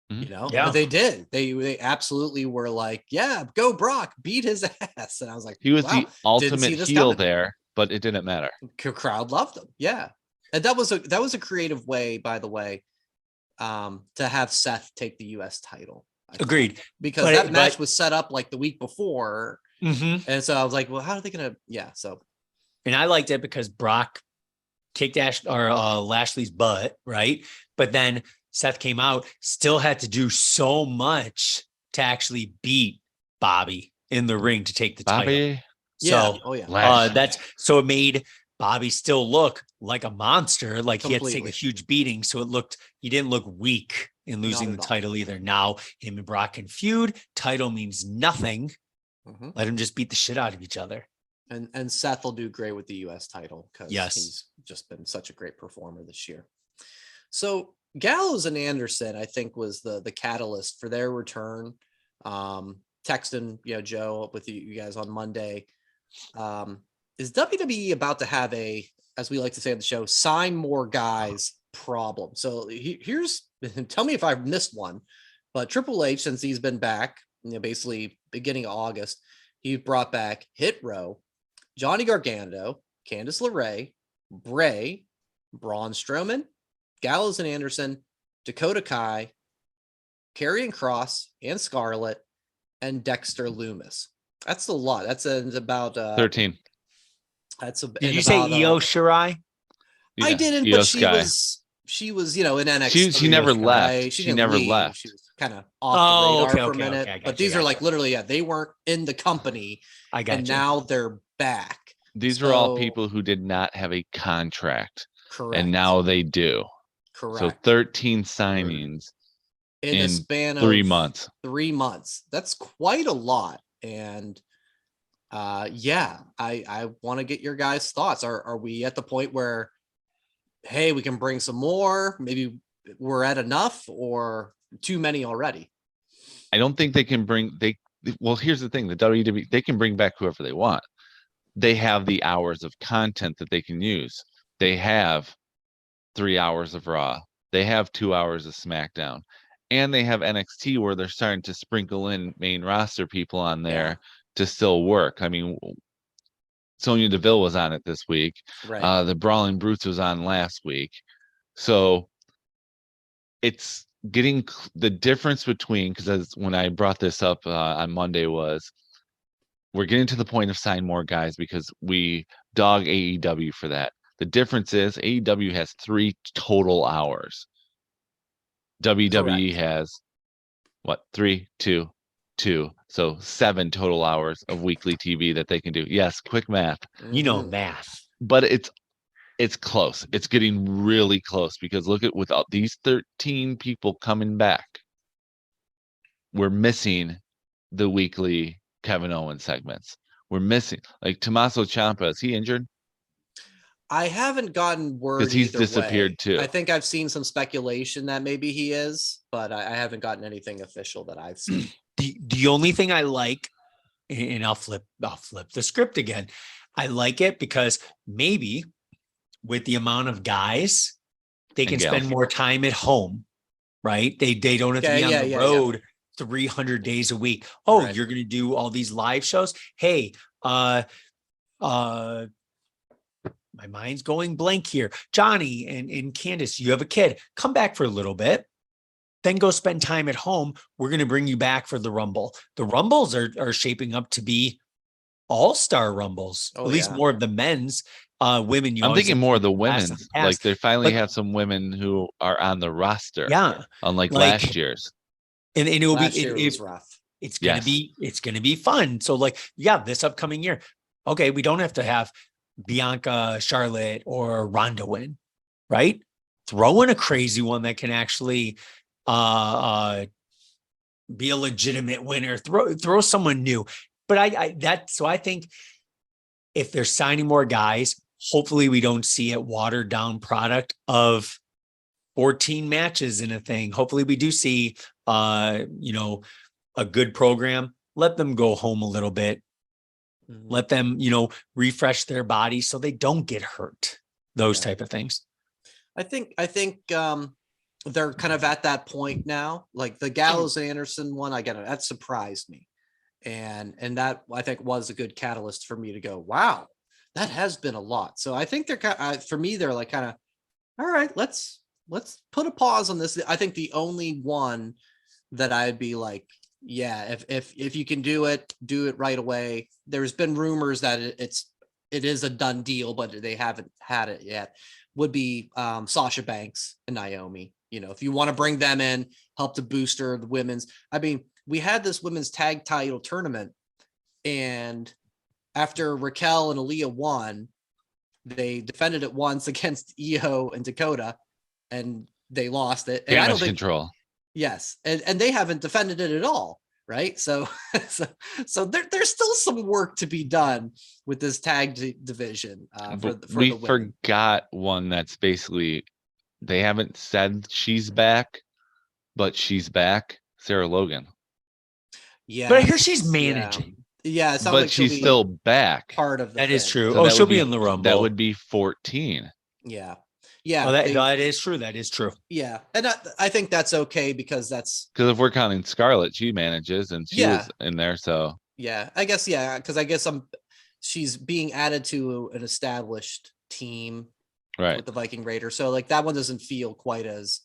But they did. They absolutely were like, yeah, go Brock, beat his ass. And I was like, he was the ultimate heel there, but it didn't matter. Crowd loved him. Yeah. And that was a creative way, by the way, to have Seth take the US title. Agreed. Because that match was set up like the week before. And so I was like, well, how are they going to, so. And I liked it because Brock kicked Lashley's butt, right? But then Seth came out, still had to do so much to actually beat Bobby in the ring to take the title. So so it made Bobby still look like a monster, like he had to take a huge beating. So he didn't look weak in losing the title either. Now him and Brock can feud. Title means nothing. Let him just beat the shit out of each other. And Seth will do great with the US title because he's just been such a great performer this year. So Gallows and Anderson, I think, was the catalyst for their return. Texting, Joe with you guys on Monday. Is WWE about to have as we like to say on the show, sign more guys problem? So here's, tell me if I've missed one, but Triple H, since he's been back, basically beginning of August, he brought back Hit Row, Johnny Gargano, Candice LeRae, Bray, Braun Strowman, Gallows and Anderson, Dakota Kai, Karrion Kross and Scarlett, and Dexter Loomis. That's a lot. That's about 13. Did you say Io Shirai? I didn't, but she was, in NXT. She never left. Right? She never left. She was kind of off the radar for a minute. But these are like literally, they weren't in the company. I got and now they're back. These were all people who did not have a contract. Correct. And now they do. Correct. So 13 signings in a span of 3 months. 3 months. That's quite a lot. And I want to get your guys' thoughts. Are we at the point where, hey, we can bring some more? Maybe we're at enough, or too many already? I don't think they can bring well, here's the thing, the WWE, they can bring back whoever they want. They have the hours of content that they can use. They have 3 hours of Raw. They have 2 hours of SmackDown. And they have NXT where they're starting to sprinkle in main roster people on there to still work. I mean, Sonya Deville was on it this week. Right. The Brawling Brutes was on last week. So it's getting the difference between, because when I brought this up on Monday, was we're getting to the point of sign more guys because we dog AEW for that. The difference is AEW has 3 total hours. WWE has what? 3, 2, 2. So 7 total hours of weekly TV that they can do. Yes, quick math. You know math. But it's close. It's getting really close because look at, without these 13 people coming back, we're missing the weekly Kevin Owens segments. We're missing, like, Tommaso Ciampa. Is he injured? I haven't gotten word because he's disappeared too. I think I've seen some speculation that maybe he is, but I haven't gotten anything official that I've seen. The only thing I like, and I'll flip the script again. I like it because maybe with the amount of guys, they can spend more time at home, right? They don't have to be on the road 300 days a week. Oh, you're going to do all these live shows. Hey, my mind's going blank here. Johnny and Candace, you have a kid. Come back for a little bit. Then go spend time at home. We're going to bring you back for the Rumble. The Rumbles are shaping up to be all-star Rumbles. At least more of the men's. Women. I'm thinking more of the women's. Like they finally have some women who are on the roster. Yeah. Unlike last year's. And it will be rough. It's gonna be fun. So this upcoming year. Okay, we don't have to have Bianca, Charlotte, or Ronda win, right? Throw in a crazy one that can actually be a legitimate winner. Throw someone new. But I think if they're signing more guys, hopefully we don't see a watered down product of 14 matches in a thing. Hopefully we do see a good program. Let them go home a little bit. Let them, refresh their body so they don't get hurt. Those type of things. I think they're kind of at that point now. Like the Gallows and Anderson one, I get it. That surprised me. And that I think was a good catalyst for me to go, wow, that has been a lot. So I think they're for me, they're like kind of, all right, let's let's put a pause on this. I think the only one that I'd be like, yeah, if you can do it right away. There's been rumors that it is a done deal, but they haven't had it yet. Would be Sasha Banks and Naomi. You know, if you want to bring them in, help to booster the women's. I mean, we had this women's tag title tournament, and after Raquel and Aaliyah won, they defended it once against Io and Dakota, and they lost it. And I don't think control. Yes, and they haven't defended it at all, right? So there's still some work to be done with this tag division. We forgot one that's basically they haven't said she's back, but she's back. Sarah Logan. Yeah, but I hear she's managing. Yeah, it sounds but like she's still back. Part of that is true. So she'll be in the Rumble. That would be 14. Yeah. Oh, that is true. That is true. Yeah, and I think that's okay because if we're counting Scarlett, she manages and she was in there. So yeah, I guess because she's being added to an established team, right, with the Viking Raiders. So like that one doesn't feel quite as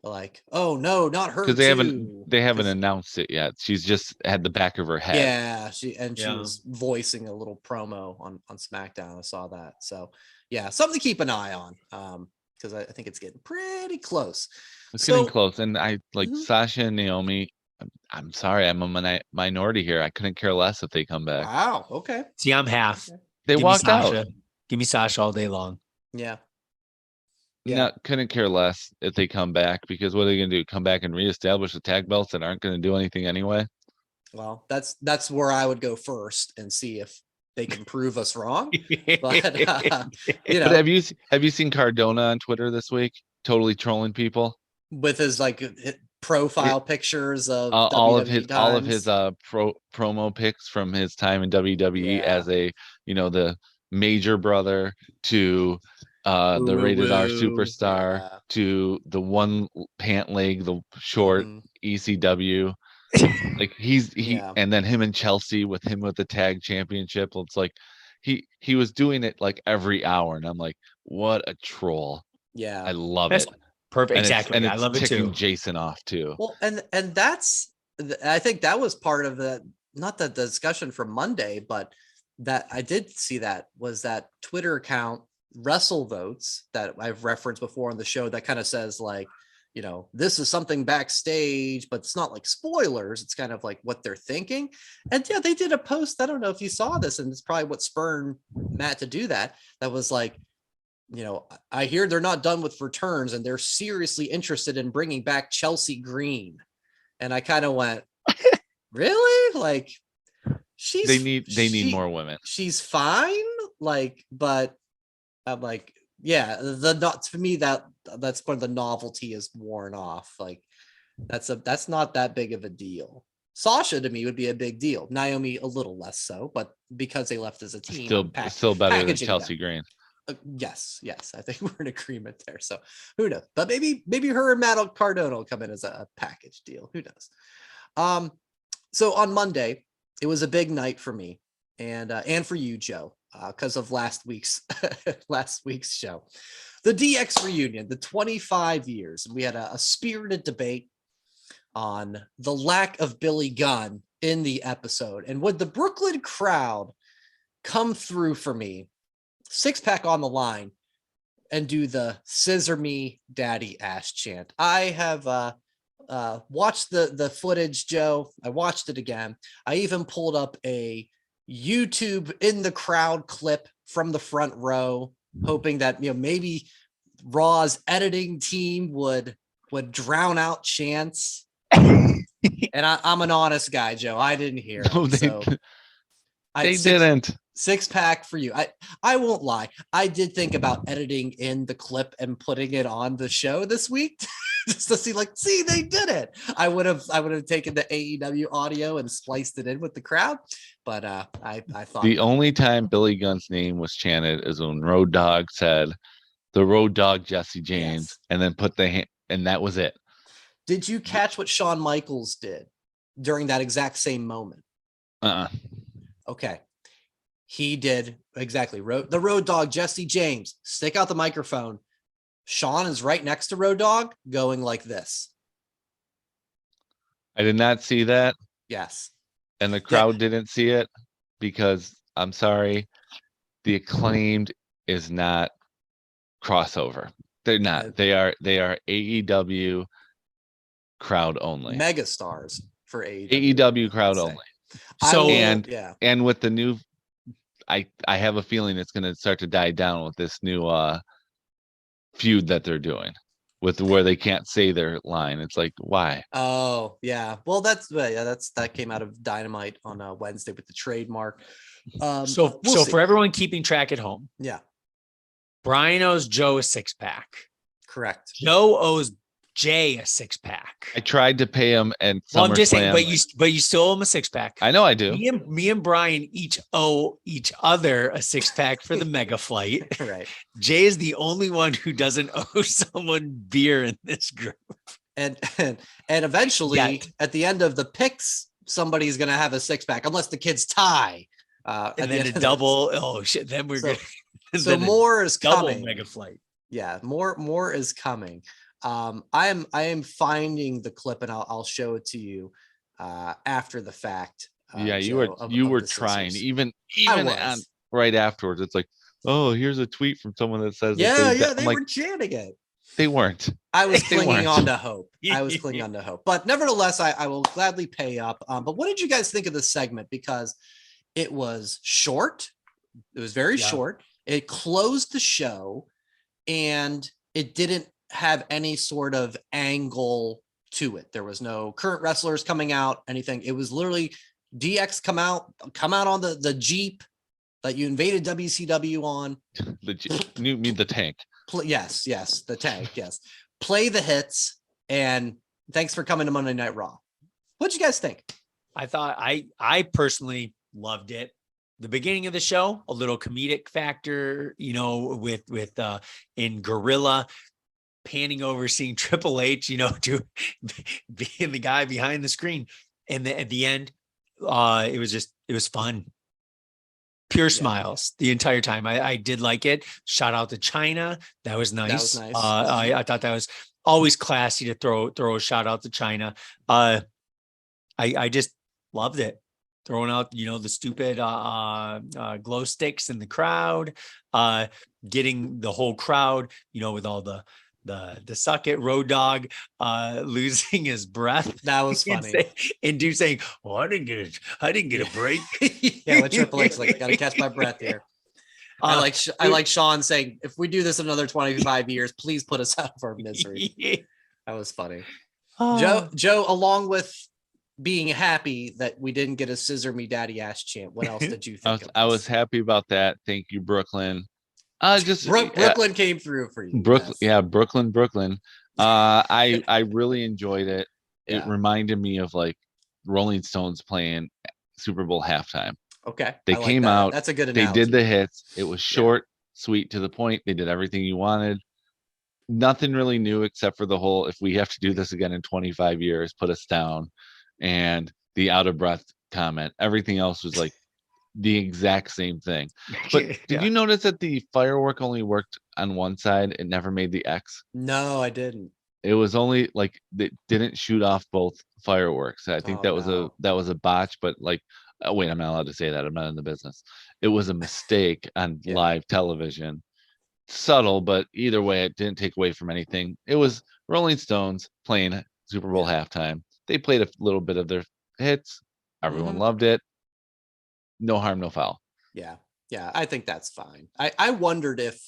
like, oh no, not her. Because they haven't announced it yet. She's just had the back of her head. Yeah, she was voicing a little promo on SmackDown. I saw that. So yeah, something to keep an eye on. Because I think it's getting pretty close. It's getting close. And I like Sasha and Naomi. I'm sorry, I'm a minority here. I couldn't care less if they come back. Wow. Okay. See, I'm half. They walked out. Give me Sasha all day long. Yeah. No, couldn't care less if they come back, because what are they going to do? Come back and reestablish the tag belts that aren't going to do anything anyway? Well, that's where I would go first and see if they can prove us wrong. But But have you seen Cardona on Twitter this week? Totally trolling people with his profile pictures of all of his promo pics from his time in WWE as the major brother to the rated R superstar to the one pant leg, the short ECW. Like and then him and Chelsea with the tag championship. It's like he was doing it like every hour, and I'm like, what a troll. Yeah, I love it. Perfect. And exactly. I love it too. Ticking Jason off too. Well, and that's I think that was part of not the discussion from Monday, but that I did see was that Twitter account Wrestle Votes that I've referenced before on the show that kind of says like, this is something backstage, but it's not like spoilers. It's kind of like what they're thinking. And yeah, they did a post. I don't know if you saw this, and it's probably what spurred Matt to do that. That was like, I hear they're not done with returns and they're seriously interested in bringing back Chelsea Green. And I kind of went, really? Like they need more women. She's fine. But I'm like, yeah, for me that's when the novelty is worn off. Like that's not that big of a deal. Sasha to me would be a big deal. Naomi a little less so, but because they left as a team, still better than Chelsea Green. Yes, I think we're in agreement there. So who knows? But maybe her and Matt Cardona will come in as a package deal. Who knows? So on Monday, it was a big night for me and for you, Joe. Because of last week's show, the DX reunion, the 25 years, and we had a spirited debate on the lack of Billy Gunn in the episode, and would the Brooklyn crowd come through for me, 6-pack on the line, and do the "Scissor Me, Daddy" ass chant. I have watched the footage, Joe. I watched it again. I even pulled up a YouTube in the crowd clip from the front row, hoping that maybe Raw's editing team would drown out chants. And I'm an honest guy, Joe. I didn't hear it. No, they didn't. 6-pack for you. I won't lie. I did think about editing in the clip and putting it on the show this week just to see they did it. I would have taken the AEW audio and spliced it in with the crowd, but I thought the only time Billy Gunn's name was chanted is when Road Dogg said the Road Dogg Jesse James, and then put the hand, and that was it. Did you catch what Shawn Michaels did during that exact same moment? Okay. He did exactly. The Road Dogg Jesse James, stick out the microphone, Sean is right next to Road Dogg going like this. I did not see that, Yes. and the crowd didn't see it because I'm sorry, the Acclaimed is not crossover. They're not. They are AEW crowd only. Megastars for AEW. AEW crowd only. So and with the new, I have a feeling it's going to start to die down with this new feud that they're doing, with where they can't say their line. It's like, why? Oh yeah. Well, that came out of Dynamite on Wednesday with the trademark. So for everyone keeping track at home, yeah, Brian owes Joe a 6-pack. correct. Joe owes Jay a 6-pack. I tried to pay him and I'm just saying, but you still owe him a 6-pack. I know I do. Me and Brian each owe each other a 6-pack for the mega flight. Right. Jay is the only one who doesn't owe someone beer in this group. And eventually at the end of the picks, somebody's gonna have a 6-pack unless the kids tie. And then a double. Oh shit! Then we're good. So more is double coming. Mega flight. Yeah, more is coming. I am finding the clip and I'll show it to you after the fact. You were trying even on, right afterwards. It's like, oh, here's a tweet from someone that says, they were chanting it. They weren't. I was clinging on to hope. But nevertheless, I will gladly pay up. But what did you guys think of this segment? Because it was short. It was very short. It closed the show, and it didn't have any sort of angle to it. There was no current wrestlers coming out, anything. It was literally DX come out on the Jeep that you invaded WCW on. You mean the tank? Yes, the tank. Yes, play the hits, and thanks for coming to Monday Night Raw. What'd you guys think? I thought I personally loved it. The beginning of the show, a little comedic factor, with in Gorilla panning over, seeing Triple H, to being the guy behind the screen. And at the end, it was fun. Pure smiles the entire time. I did like it. Shout out to China. That was nice. I thought that was always classy to throw a shout out to China. I just loved it. Throwing out, the stupid glow sticks in the crowd, getting the whole crowd, with all the suck it Road Dogg losing his breath. That was funny. And dude saying, "Well, I didn't get a break." Yeah, with Triple H, like, gotta catch my breath here. I like Sean saying, if we do this another 25 years, please put us out of our misery. That was funny. Joe, along with being happy that we didn't get a scissor me daddy ass chant, what else did you think? I was happy about that. Thank you, Brooklyn. Brooklyn came through for you. Brooklyn. I really enjoyed it. It reminded me of like Rolling Stones playing Super Bowl halftime. Okay. They came out. That's a good analogy. They did the hits. It was short, sweet, to the point. They did everything you wanted. Nothing really new except for the whole, if we have to do this again in 25 years, put us down. And the out of breath comment. Everything else was like the exact same thing. But did you notice that the firework only worked on one side? It never made the X. No, I didn't. It was only like it didn't shoot off both fireworks. I think that was a botch. But like, oh, wait, I'm not allowed to say that. I'm not in the business. It was a mistake on live television. Subtle, but either way, it didn't take away from anything. It was Rolling Stones playing Super Bowl halftime. They played a little bit of their hits. Everyone loved it. No harm, no foul. Yeah. I think that's fine. I wondered if,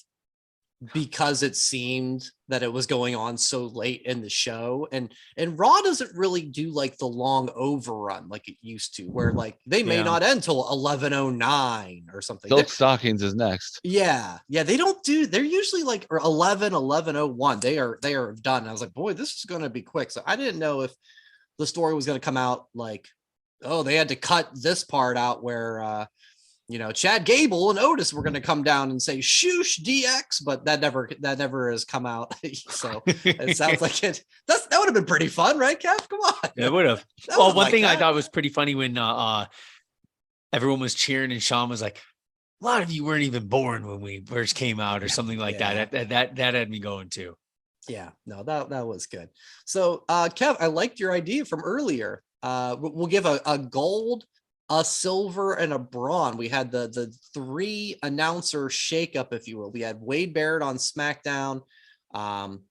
because it seemed that it was going on so late in the show, and Raw doesn't really do like the long overrun like it used to, where like they may not end till 11:09 or something. Silk Stockings is next. Yeah. They don't do. They're usually like 11:01. They are done. I was like, boy, this is going to be quick. So I didn't know if the story was going to come out like, oh, they had to cut this part out where Chad Gable and Otis were going to come down and say "shoosh DX," but that never has come out. So it sounds like that would have been pretty fun, right, Kev? Come on, it would have. Well, one thing I thought was pretty funny when everyone was cheering and Sean was like, a lot of you weren't even born when we first came out or something like that. That had me going too. Yeah, no, that was good. So, Kev, I liked your idea from earlier. We'll give a gold, a silver, and a bronze. We had the 3 announcer shakeup, if you will. We had Wade Barrett on SmackDown,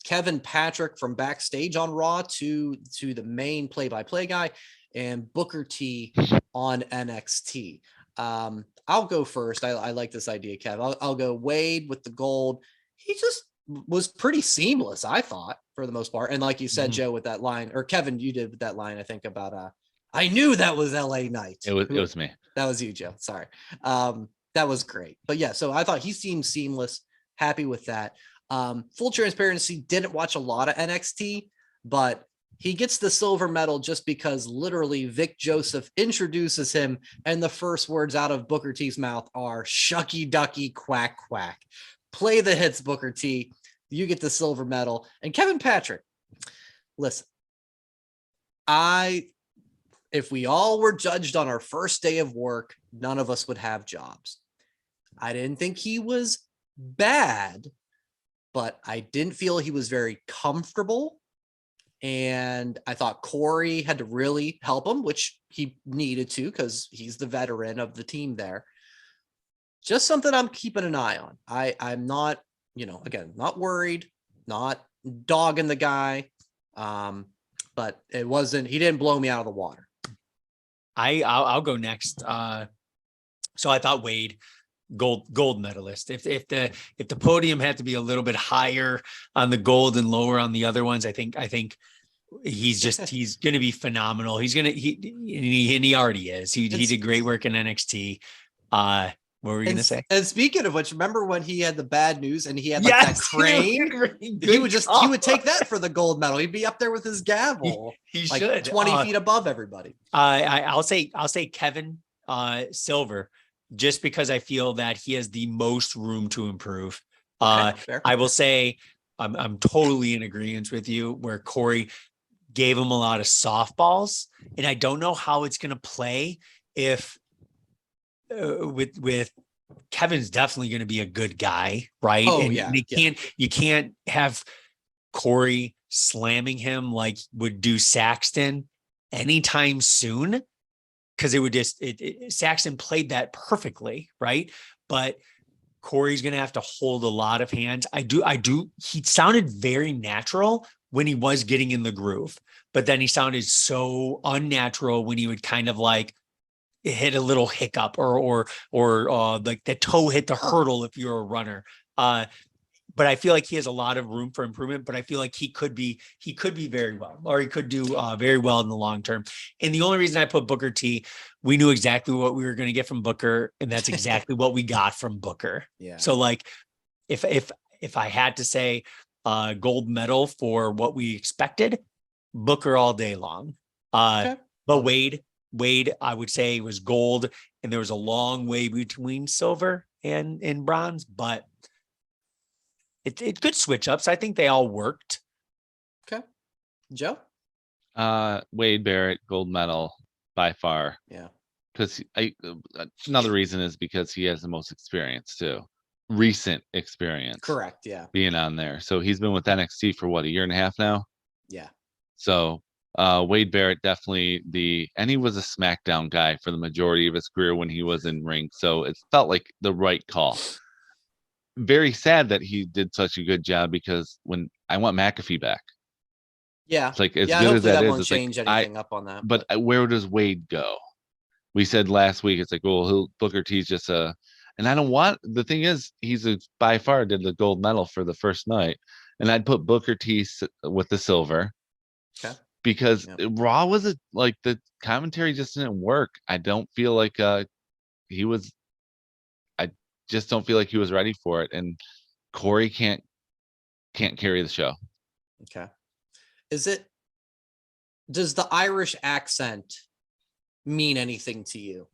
Kevin Patrick from backstage on Raw to the main play-by-play guy, and Booker T on NXT. I'll go first. I like this idea, Kev. I'll go Wade with the gold. He just was pretty seamless, I thought, for the most part. And like you said, Joe, with that line, or Kevin, you did with that line, I think about I knew that was LA Knight. It was me. That was you, Joe. Sorry. That was great. But yeah, so I thought he seemed seamless, happy with that. Full transparency, didn't watch a lot of NXT, but he gets the silver medal just because literally Vic Joseph introduces him, and the first words out of Booker T's mouth are "shucky ducky quack quack." Play the hits, Booker T. You get the silver medal. And Kevin Patrick, listen, if we all were judged on our first day of work, none of us would have jobs. I didn't think he was bad, but I didn't feel he was very comfortable. And I thought Corey had to really help him, which he needed to because he's the veteran of the team there. Just something I'm keeping an eye on. I'm not, again, not worried, not dogging the guy. But he didn't blow me out of the water. I'll go next. So I thought Wade, gold medalist. If the podium had to be a little bit higher on the gold and lower on the other ones, I think he's going to be phenomenal. He already is. He did great work in NXT. What were you going to say? And speaking of which, remember when he had the bad news and he had that crane? He would take that for the gold medal. He'd be up there with his gavel. He like should 20 feet above everybody. I'll say Kevin Silver, just because I feel that he has the most room to improve. Fair. I will say I'm totally in agreement with you where Corey gave him a lot of softballs, and I don't know how it's going to play if with Kevin's definitely going to be a good guy, right? Oh, and yeah. You can't have Corey slamming him like would do Saxton anytime soon, because it would Saxton played that perfectly, right? But Corey's going to have to hold a lot of hands. He sounded very natural when he was getting in the groove, but then he sounded so unnatural when he would kind of like hit a little hiccup or like the toe hit the hurdle if you're a runner. But I feel like he has a lot of room for improvement, but I feel like he could be very well, or he could do very well in the long term. And the only reason I put Booker T, we knew exactly what we were going to get from Booker, and that's exactly what we got from Booker. Yeah. So like, if I had to say gold medal for what we expected, Booker all day long. Okay. But Wade, I would say was gold, and there was a long way between silver and bronze, but it could switch ups. I think they all worked. Okay. Joe? Wade Barrett, gold medal by far. Yeah. Because another reason is because he has the most experience too. Recent experience. Correct. Yeah. Being on there. So he's been with NXT for what, a year and a half now? Yeah. So Wade Barrett definitely and he was a SmackDown guy for the majority of his career when he was in ring. So it felt like the right call. Very sad that he did such a good job, because when I want McAfee back. Yeah. It's like, as good hopefully as that won't is, change like, anything up on that. But where does Wade go? We said last week, it's like, well, Booker T's just and I don't want, the thing is, by far did the gold medal for the first night. And I'd put Booker T with the silver. Okay. Because Raw was like, the commentary just didn't work. I don't feel like he was, I just don't feel like he was ready for it. And Corey can't carry the show. Okay. Does the Irish accent mean anything to you?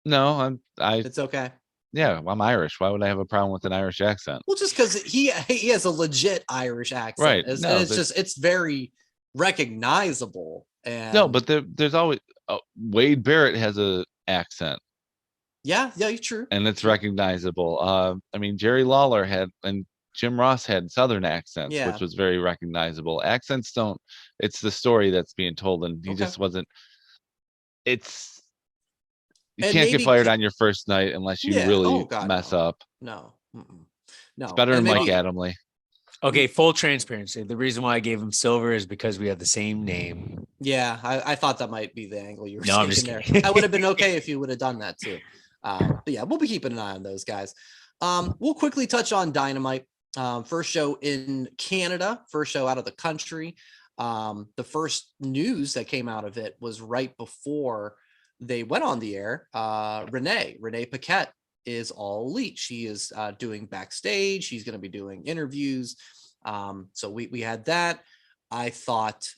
No, it's okay. Yeah, I'm Irish. Why would I have a problem with an Irish accent? Well, just because he has a legit Irish accent, right? It's very recognizable. And no, but there's always Wade Barrett has a accent. Yeah, true. And it's recognizable. I mean, Jerry Lawler and Jim Ross had Southern accents, which was very recognizable. Accents don't, it's the story that's being told, and he just wasn't, you And can't get maybe fired on your first night unless you really mess up. No. No. It's better than Mike Adamle. Okay, full transparency. The reason why I gave him Silver is because we have the same name. Yeah, I thought that might be the angle you were I'm taking just there. kidding. I would have been okay if you would have done that too. But yeah, we'll be keeping an eye on those guys. We'll quickly touch on Dynamite. First show in Canada, first show out of the country. The first news that came out of it was right before they went on the air. Renee Paquette is all elite. She is doing backstage. She's going to be doing interviews. So we had that. I thought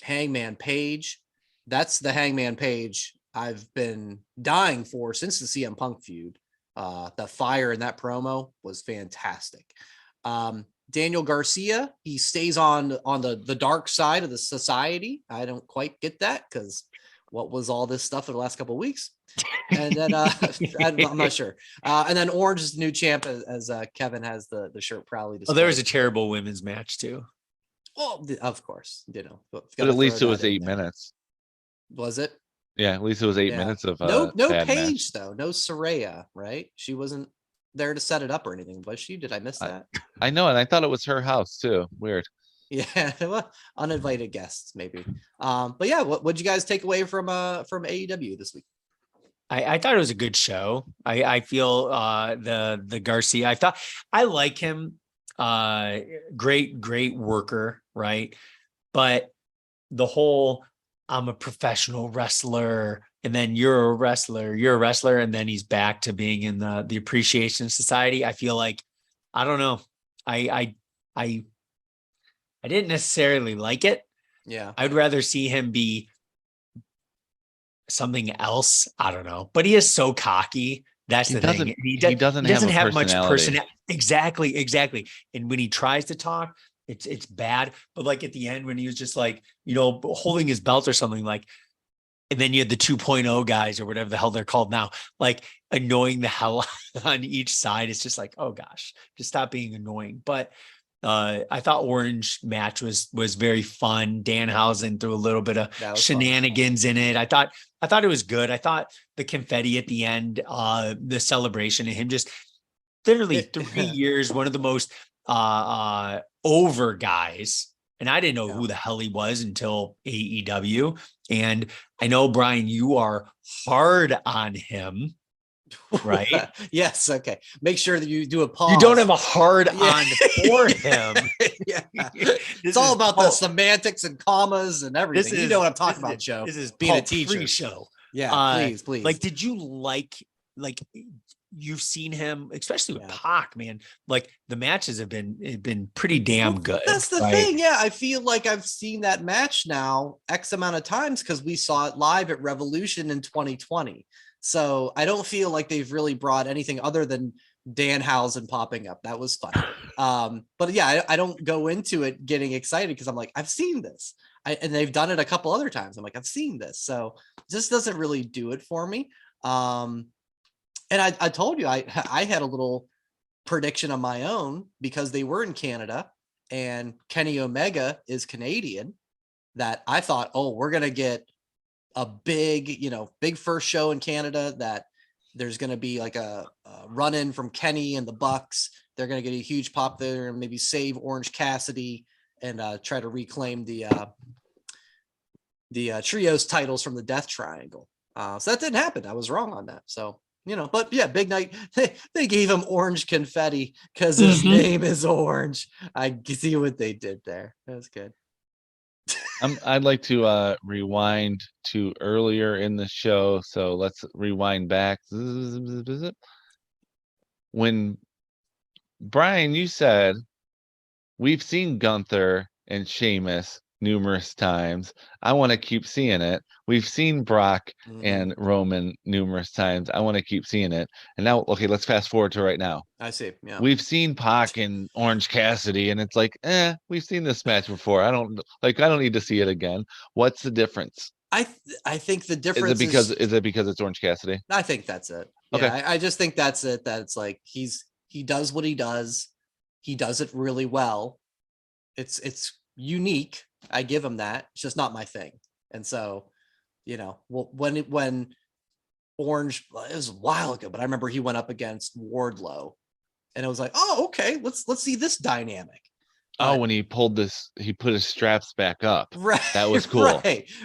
Hangman Page, that's the Hangman Page I've been dying for since the CM Punk feud. The fire in that promo was fantastic. Daniel Garcia, he stays on the dark side of the society. I don't quite get that, because what was all this stuff in the last couple of weeks? And then I'm not sure. And then Orange is the new champ, as Kevin has the shirt proudly displayed. Oh, there was a terrible women's match too. Well, of course, but at least it was 8 minutes. Was it? Yeah, at least it was 8 minutes of no bad Paige match. though, no Saraya, right? She wasn't there to set it up or anything, was she? Did I miss that? I know, and I thought it was her house too. Weird. Yeah, well, uninvited guests maybe. But yeah, what'd you guys take away from AEW this week? I thought it was a good show. I feel the Garcia, I like him. Great worker, right? But the whole I'm a professional wrestler, and then you're a wrestler, and then he's back to being in the Appreciation Society. I feel like, I don't know. I didn't necessarily like it. Yeah. I'd rather see him be something else. I don't know, but he is so cocky. That's the thing. He doesn't have much personality. Exactly. And when he tries to talk, it's bad. But like at the end, when he was just like, holding his belt or something, like, and then you had the 2.0 guys or whatever the hell they're called now, like annoying the hell on each side. It's just like, oh gosh, just stop being annoying. But I thought Orange match was very fun. Danhausen threw a little bit of shenanigans in it. I thought it was good. I thought the confetti at the end, the celebration of him just literally 3 years, one of the most over guys. And I didn't know who the hell he was until AEW. And I know, Brian, you are hard on him. Right. Yes. Okay. Make sure that you do a pause. You don't have a hard on for him. Yeah. It's all about the semantics and commas and everything. You know what I'm talking about, Joe. This is being a teacher. Pre-show. Yeah. Please. Like, did you like you've seen him, especially with Pac, man? Like the matches have been pretty damn good. That's the thing. Yeah. I feel like I've seen that match now X amount of times because we saw it live at Revolution in 2020. So I don't feel like they've really brought anything other than Danhausen popping up. That was fun. But yeah, I don't go into it getting excited because I'm like, I've seen this. And they've done it a couple other times. I'm like, I've seen this. So this doesn't really do it for me. And I told you, I had a little prediction of my own because they were in Canada and Kenny Omega is Canadian, that I thought, oh, we're going to get a big first show in Canada, that there's going to be like a run-in from Kenny and the Bucks. They're going to get a huge pop there and maybe save Orange Cassidy and try to reclaim the trios titles from the Death Triangle. So that didn't happen. I was wrong on that. So, but yeah, big night. They gave him orange confetti because his name is Orange. I see what they did there. That's good. I'd like to rewind to earlier in the show. So let's rewind back. When Brian, you said we've seen Gunther and Sheamus numerous times. I want to keep seeing it. We've seen Brock and Roman numerous times. I want to keep seeing it. And now, okay, let's fast forward to right now. I see. Yeah. We've seen Pac and Orange Cassidy, and it's like, we've seen this match before. I don't need to see it again. What's the difference? I think the Is difference it because it's Orange Cassidy? I think that's it. Okay. Yeah, I just think that's it. That it's like he does what he does. He does it really well. It's unique. I give him that. It's just not my thing. And so, when Orange, it was a while ago, but I remember he went up against Wardlow, and it was like, oh, okay, let's see this dynamic. But, when he put his straps back up, right? That was cool,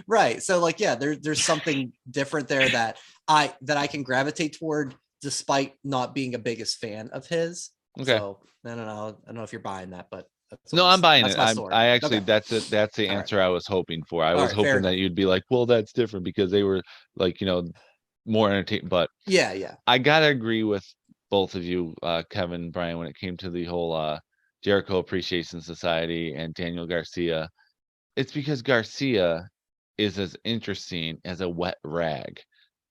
right. So like, yeah, there's something different there that I can gravitate toward, despite not being a biggest fan of his. Okay. So I don't know if you're buying that, but no, I'm buying it. I actually, okay. that's it. That's the answer I was hoping for. I was right, hoping that you'd be like, well, that's different because they were like, more entertaining. But yeah, I gotta agree with both of you, Kevin, Brian, when it came to the whole Jericho Appreciation Society and Daniel Garcia. It's because Garcia is as interesting as a wet rag,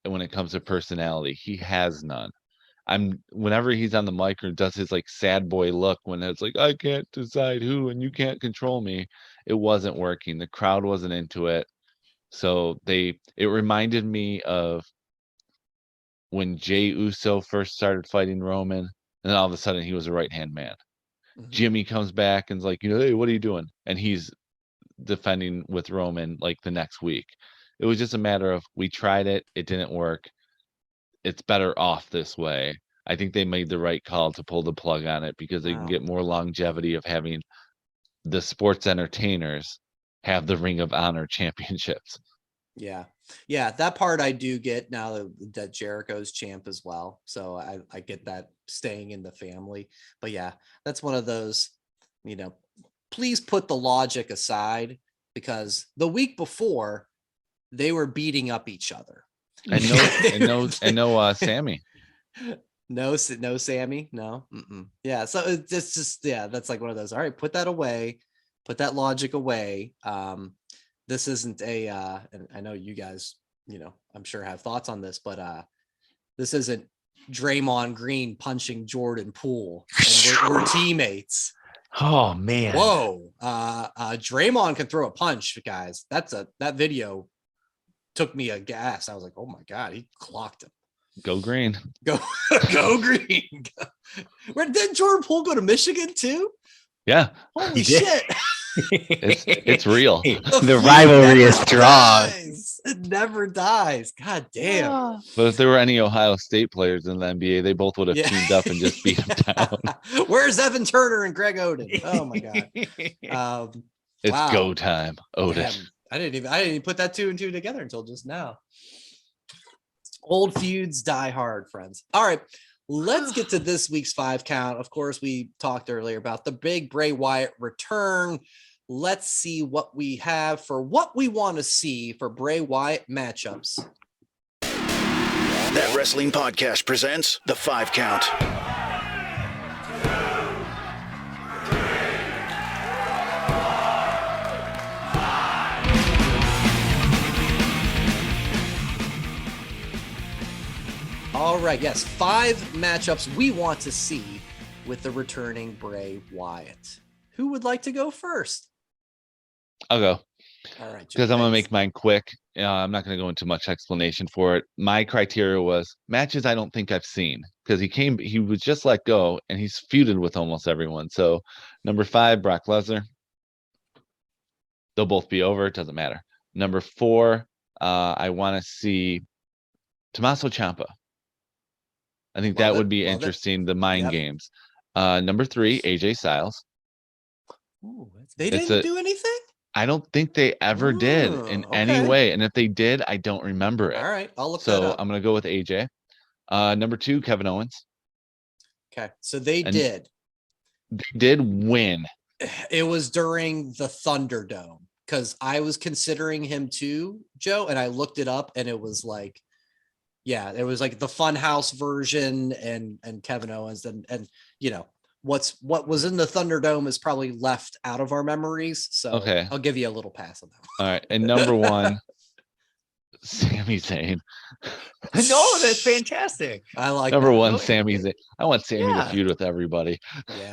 and when it comes to personality, he has none. Whenever he's on the mic or does his like sad boy look when it's like, I can't decide who and you can't control me, it wasn't working. The crowd wasn't into it. So it reminded me of when Jey Uso first started fighting Roman, and then all of a sudden he was a right-hand man. Mm-hmm. Jimmy comes back and's like, hey, what are you doing? And he's defending with Roman like the next week. It was just a matter of, we tried it didn't work. It's better off this way. I think they made the right call to pull the plug on it because they can get more longevity of having the sports entertainers have the Ring of Honor championships. Yeah, that part I do get now that Jericho's champ as well. So I get that staying in the family. But yeah, that's one of those, please put the logic aside, because the week before they were beating up each other. And no Sammy. No Sammy. No. Yeah. So it's just, that's like one of those. All right, put that away. Put that logic away. This isn't and I know you guys, I'm sure have thoughts on this, but this isn't Draymond Green punching Jordan Poole, and we're teammates. Oh man. Whoa. Draymond can throw a punch, guys. That video took me a gas. I was like, oh my God, he clocked him. Go Green. Go Green. Where did Jordan Poole go to Michigan too? Yeah. Holy shit. It's real. The rivalry is strong. It never dies. God damn. But if there were any Ohio State players in the NBA, they both would have teamed up and just beat them down. Where's Evan Turner and Greg Oden? Oh my God. It's go time, Oden. Damn. I didn't even put that 2 and 2 together until just now. Old feuds die hard, friends. All right. Let's get to this week's 5 count. Of course, we talked earlier about the big Bray Wyatt return. Let's see what we have for what we want to see for Bray Wyatt matchups. That Wrestling Podcast presents the 5 count. All right, yes, 5 matchups we want to see with the returning Bray Wyatt. Who would like to go first? I'll go. All right, because I'm going to make mine quick. I'm not going to go into much explanation for it. My criteria was matches I don't think I've seen, because he was just let go and he's feuded with almost everyone. So number 5, Brock Lesnar. They'll both be over. It doesn't matter. Number 4, I want to see Tommaso Ciampa. I think that would be interesting. The mind games. Number 3, AJ Styles. Ooh, they didn't do anything? I don't think they ever did in any way. And if they did, I don't remember it. All right, I'll look that up. So I'm going to go with AJ. Number 2, Kevin Owens. Okay, so they did. They did win. It was during the Thunderdome, because I was considering him too, Joe, and I looked it up, and it was like, yeah, it was like the Funhouse version and Kevin Owens and what was in the Thunderdome is probably left out of our memories. So okay, I'll give you a little pass on that one. All right, and number 1, Sami Zayn. No, that's fantastic. I like number that. 1, Sami Zayn. I want Sami to feud with everybody.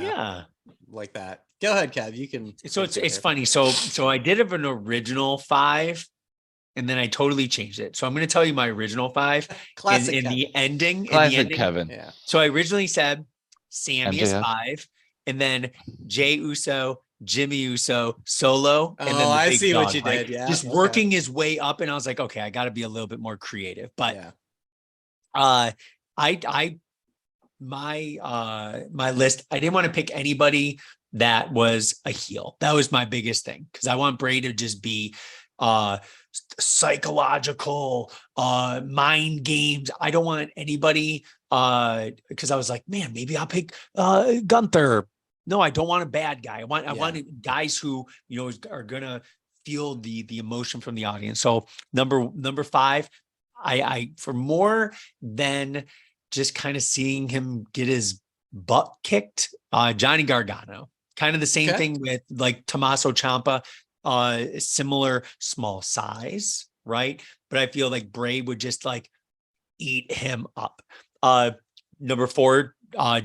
Yeah, like that. Go ahead, Kev. You can. So it's funny. So I did have an original 5, and then I totally changed it. So I'm going to tell you my original 5 Classic in the ending. Classic Kevin. Yeah. So I originally said Sammy is MJF. 5, and then Jey Uso, Jimmy Uso, Solo, and then the I big see dog, what you right? did. Yeah. Just working his way up, and I was like, okay, I got to be a little bit more creative. But my list, I didn't want to pick anybody that was a heel. That was my biggest thing, because I want Bray to just be psychological, mind games. I don't want anybody, because I was like, man, maybe I'll pick Gunther. No, I don't want a bad guy. I want guys who, you know, are gonna feel the emotion from the audience. So number 5, I for more than just kind of seeing him get his butt kicked, Johnny Gargano. Kind of the same thing with like Tommaso Ciampa, similar small size, right? But I feel like Bray would just like eat him up. Number 4,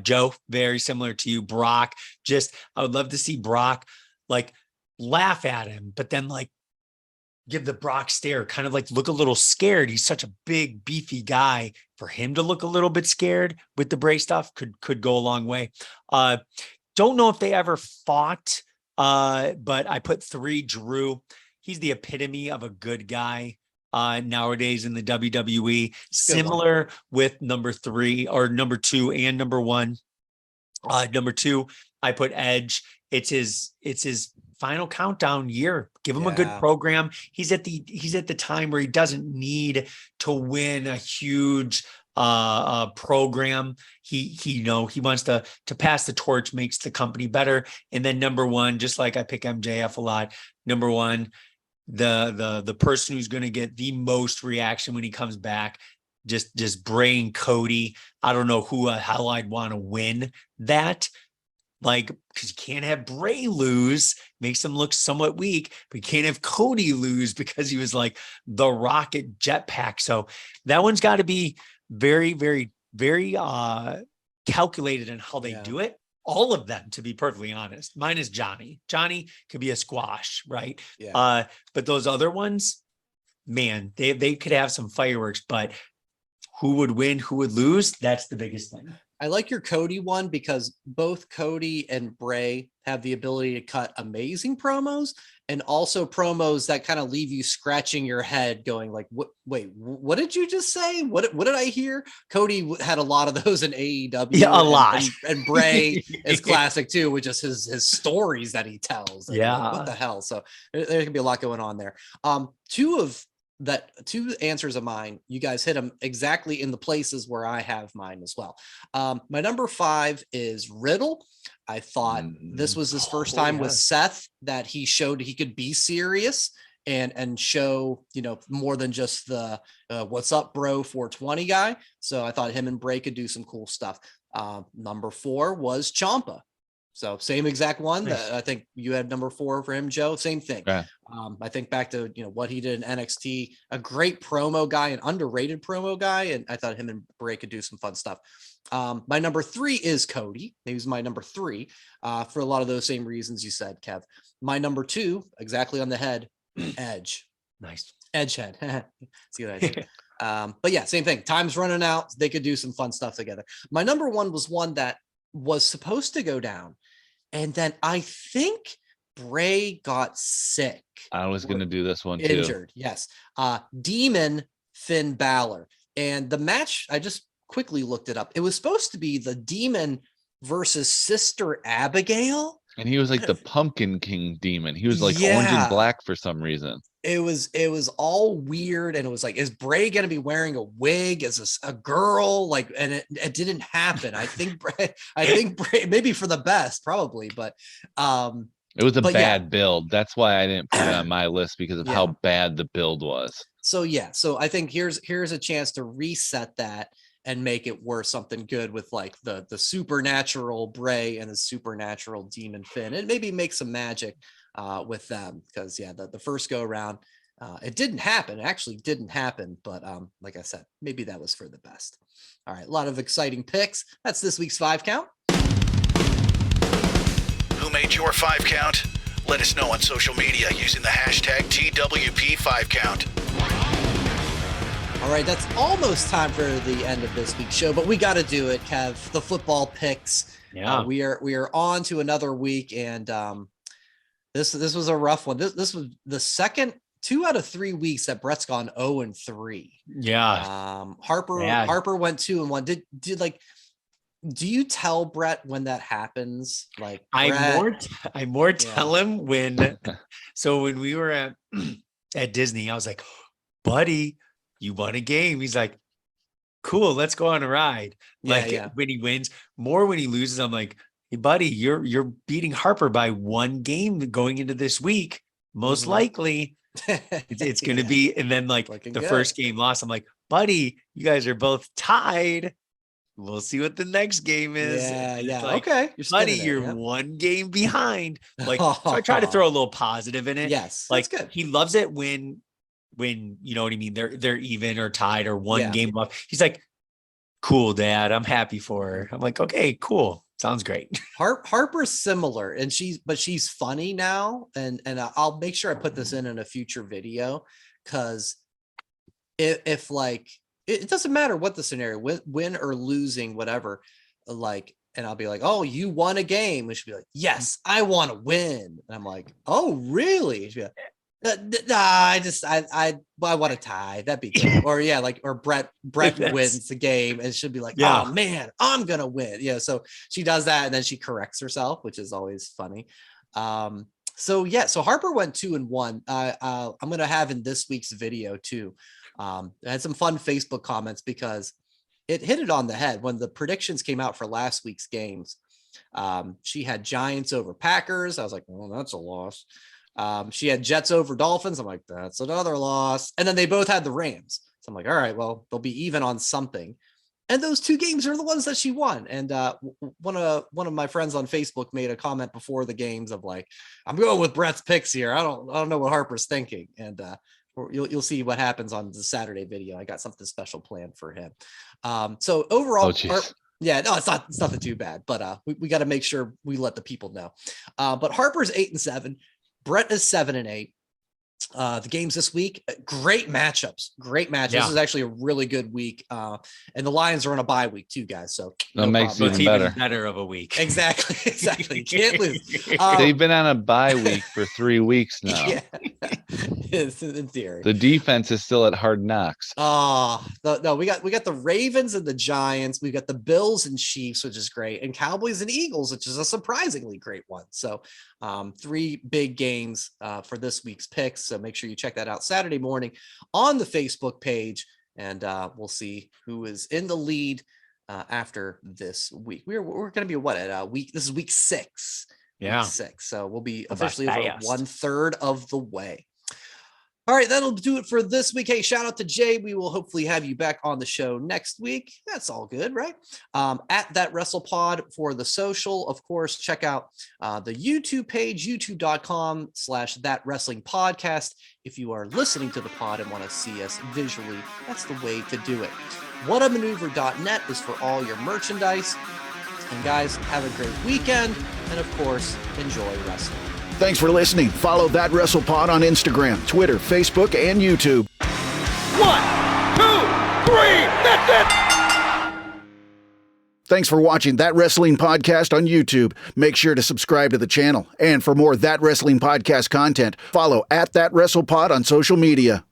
Joe, very similar to you, Brock. Just, I would love to see Brock like laugh at him, but then like give the Brock stare, kind of like look a little scared. He's such a big, beefy guy. For him to look a little bit scared with the Bray stuff could go a long way. Don't know if they ever fought, but I put 3, Drew. He's the epitome of a good guy nowadays in the WWE. Similar with number 3 or number 2 and number 1. Number 2, I put Edge. It's his final countdown year. Give him a good program. He's at the time where he doesn't need to win a huge program. He you know, he wants to pass the torch, makes the company better. And then number 1, just like I pick MJF a lot, number 1, the person who's going to get the most reaction when he comes back, just Bray and Cody. I don't know who how I'd want to win that. Like, because you can't have Bray lose, makes him look somewhat weak, but you can't have Cody lose because he was like the rocket jetpack. So that one's got to be very, very, very calculated in how they do it. All of them, to be perfectly honest. Mine is Johnny. Johnny could be a squash, right? Yeah. But those other ones, man, they could have some fireworks, but who would win, who would lose? That's the biggest thing. I like your Cody one because both Cody and Bray have the ability to cut amazing promos and also promos that kind of leave you scratching your head going like, what did you just say? What did I hear? Cody had a lot of those in AEW. Yeah, a lot. And Bray is classic too, with just his stories that he tells. Like, what the hell? So there can be a lot going on there. Two answers of mine, you guys hit them exactly in the places where I have mine as well. My number 5 is Riddle. I thought this was his first time with Seth that he showed he could be serious and show, you know, more than just the what's up, bro, 420 guy. So I thought him and Bray could do some cool stuff. Number 4 was Ciampa. So same exact one. Nice. I think you had number 4 for him, Joe. Same thing. Yeah. I think back to, you know, what he did in NXT, a great promo guy, an underrated promo guy. And I thought him and Bray could do some fun stuff. My number 3 is Cody. He was my number 3 for a lot of those same reasons you said, Kev. My number 2, exactly on the head, Edge. Nice. Edge head. See what I did? But yeah, same thing. Time's running out. They could do some fun stuff together. My number 1 was one that was supposed to go down. And then I think Bray got sick. I was going to do this one too. Injured, yes. Demon Finn Balor. And the match, I just quickly looked it up. It was supposed to be the Demon versus Sister Abigail. And he was like the Pumpkin King Demon. He was like orange and black for some reason. It was all weird, and it was like, is Bray going to be wearing a wig? Is this a girl? Like, and it didn't happen. I think Bray, maybe for the best, probably, but it was a bad build. That's why I didn't put it on my list, because of how bad the build was. So so I think here's a chance to reset that and make it worth something good with like the supernatural Bray and the supernatural Demon Finn, and maybe make some magic with them, because the first go around it didn't happen. It actually didn't happen, but like I said, maybe that was for the best. All right, a lot of exciting picks. That's this week's 5 count. Who made your 5 count? Let us know on social media using the hashtag TWP5Count. All right, that's almost time for the end of this week's show, but we got to do it, Kev. The football picks. Yeah. We are on to another week, and this was a rough one. This was the second 2 out of 3 weeks that Brett's gone 0-3. Yeah. Harper went 2-1. Do you tell Brett when that happens? Like, I more tell him when. So when we were at Disney, I was like, buddy, you won a game. He's like, cool, let's go on a ride. When he wins, more when he loses, I'm like, hey buddy, you're beating Harper by 1 game going into this week. Most likely it's going to be. And then first game lost, I'm like, buddy, you guys are both tied. We'll see what the next game is. Okay. Buddy, you're 1 game behind. So I try to throw a little positive in it. Yes. That's good. He loves it when you know what I mean, they're even or tied or 1 game off. He's like, cool, Dad, I'm happy for her. I'm like, okay, cool, sounds great. Harper's similar, and she's funny now, and I'll make sure I put this in a future video, because if it doesn't matter what the scenario, win or losing, whatever, and I'll be like, oh, you won a game, and she'll be like, yes, I want to win, and I'm like, oh, really? She'll be like, I want to tie. That'd be good. Or Brett wins the game, and she'll be like, oh man, I'm gonna win. Yeah. So she does that, and then she corrects herself, which is always funny. So Harper went 2-1. I'm gonna have in this week's video too. I had some fun Facebook comments because it hit it on the head when the predictions came out for last week's games. She had Giants over Packers. I was like, well, that's a loss. She had Jets over Dolphins. I'm like, that's another loss. And then they both had the Rams. So I'm like, all right, well, they'll be even on something. And those 2 games are the ones that she won. And one of my friends on Facebook made a comment before the games of like, I'm going with Brett's picks here. I don't know what Harper's thinking. And you'll see what happens on the Saturday video. I got something special planned for him. So overall, it's nothing too bad, but we got to make sure we let the people know. But Harper's 8-7. Brett is 7-8. The games this week, great matchups. Yeah. This is actually a really good week. And the Lions are on a bye week too, guys. So that makes it even better of a week. Exactly. Can't lose. They've been on a bye week for 3 weeks now. Yeah. In theory. The defense is still at Hard Knocks. No, we got the Ravens and the Giants. We got the Bills and Chiefs, which is great, and Cowboys and Eagles, which is a surprisingly great one. So 3 big games for this week's picks. So make sure you check that out Saturday morning on the Facebook page, and we'll see who is in the lead after this week. We're going to be this is week 6. Yeah. Week 6. So we'll be officially over 1/3 of the way. All right, that'll do it for this week. Hey, shout out to Jay. We will hopefully have you back on the show next week. That's all good, right? At That WrestlePod for the social. Of course, check out the YouTube page, youtube.com/That Wrestling Podcast. If you are listening to the pod and want to see us visually, that's the way to do it. Whatamaneuver.net is for all your merchandise. And guys, have a great weekend. And of course, enjoy wrestling. Thanks for listening. Follow That WrestlePod on Instagram, Twitter, Facebook, and YouTube. 1, 2, 3, that's it! Thanks for watching That Wrestling Podcast on YouTube. Make sure to subscribe to the channel. And for more That Wrestling Podcast content, follow at That WrestlePod on social media.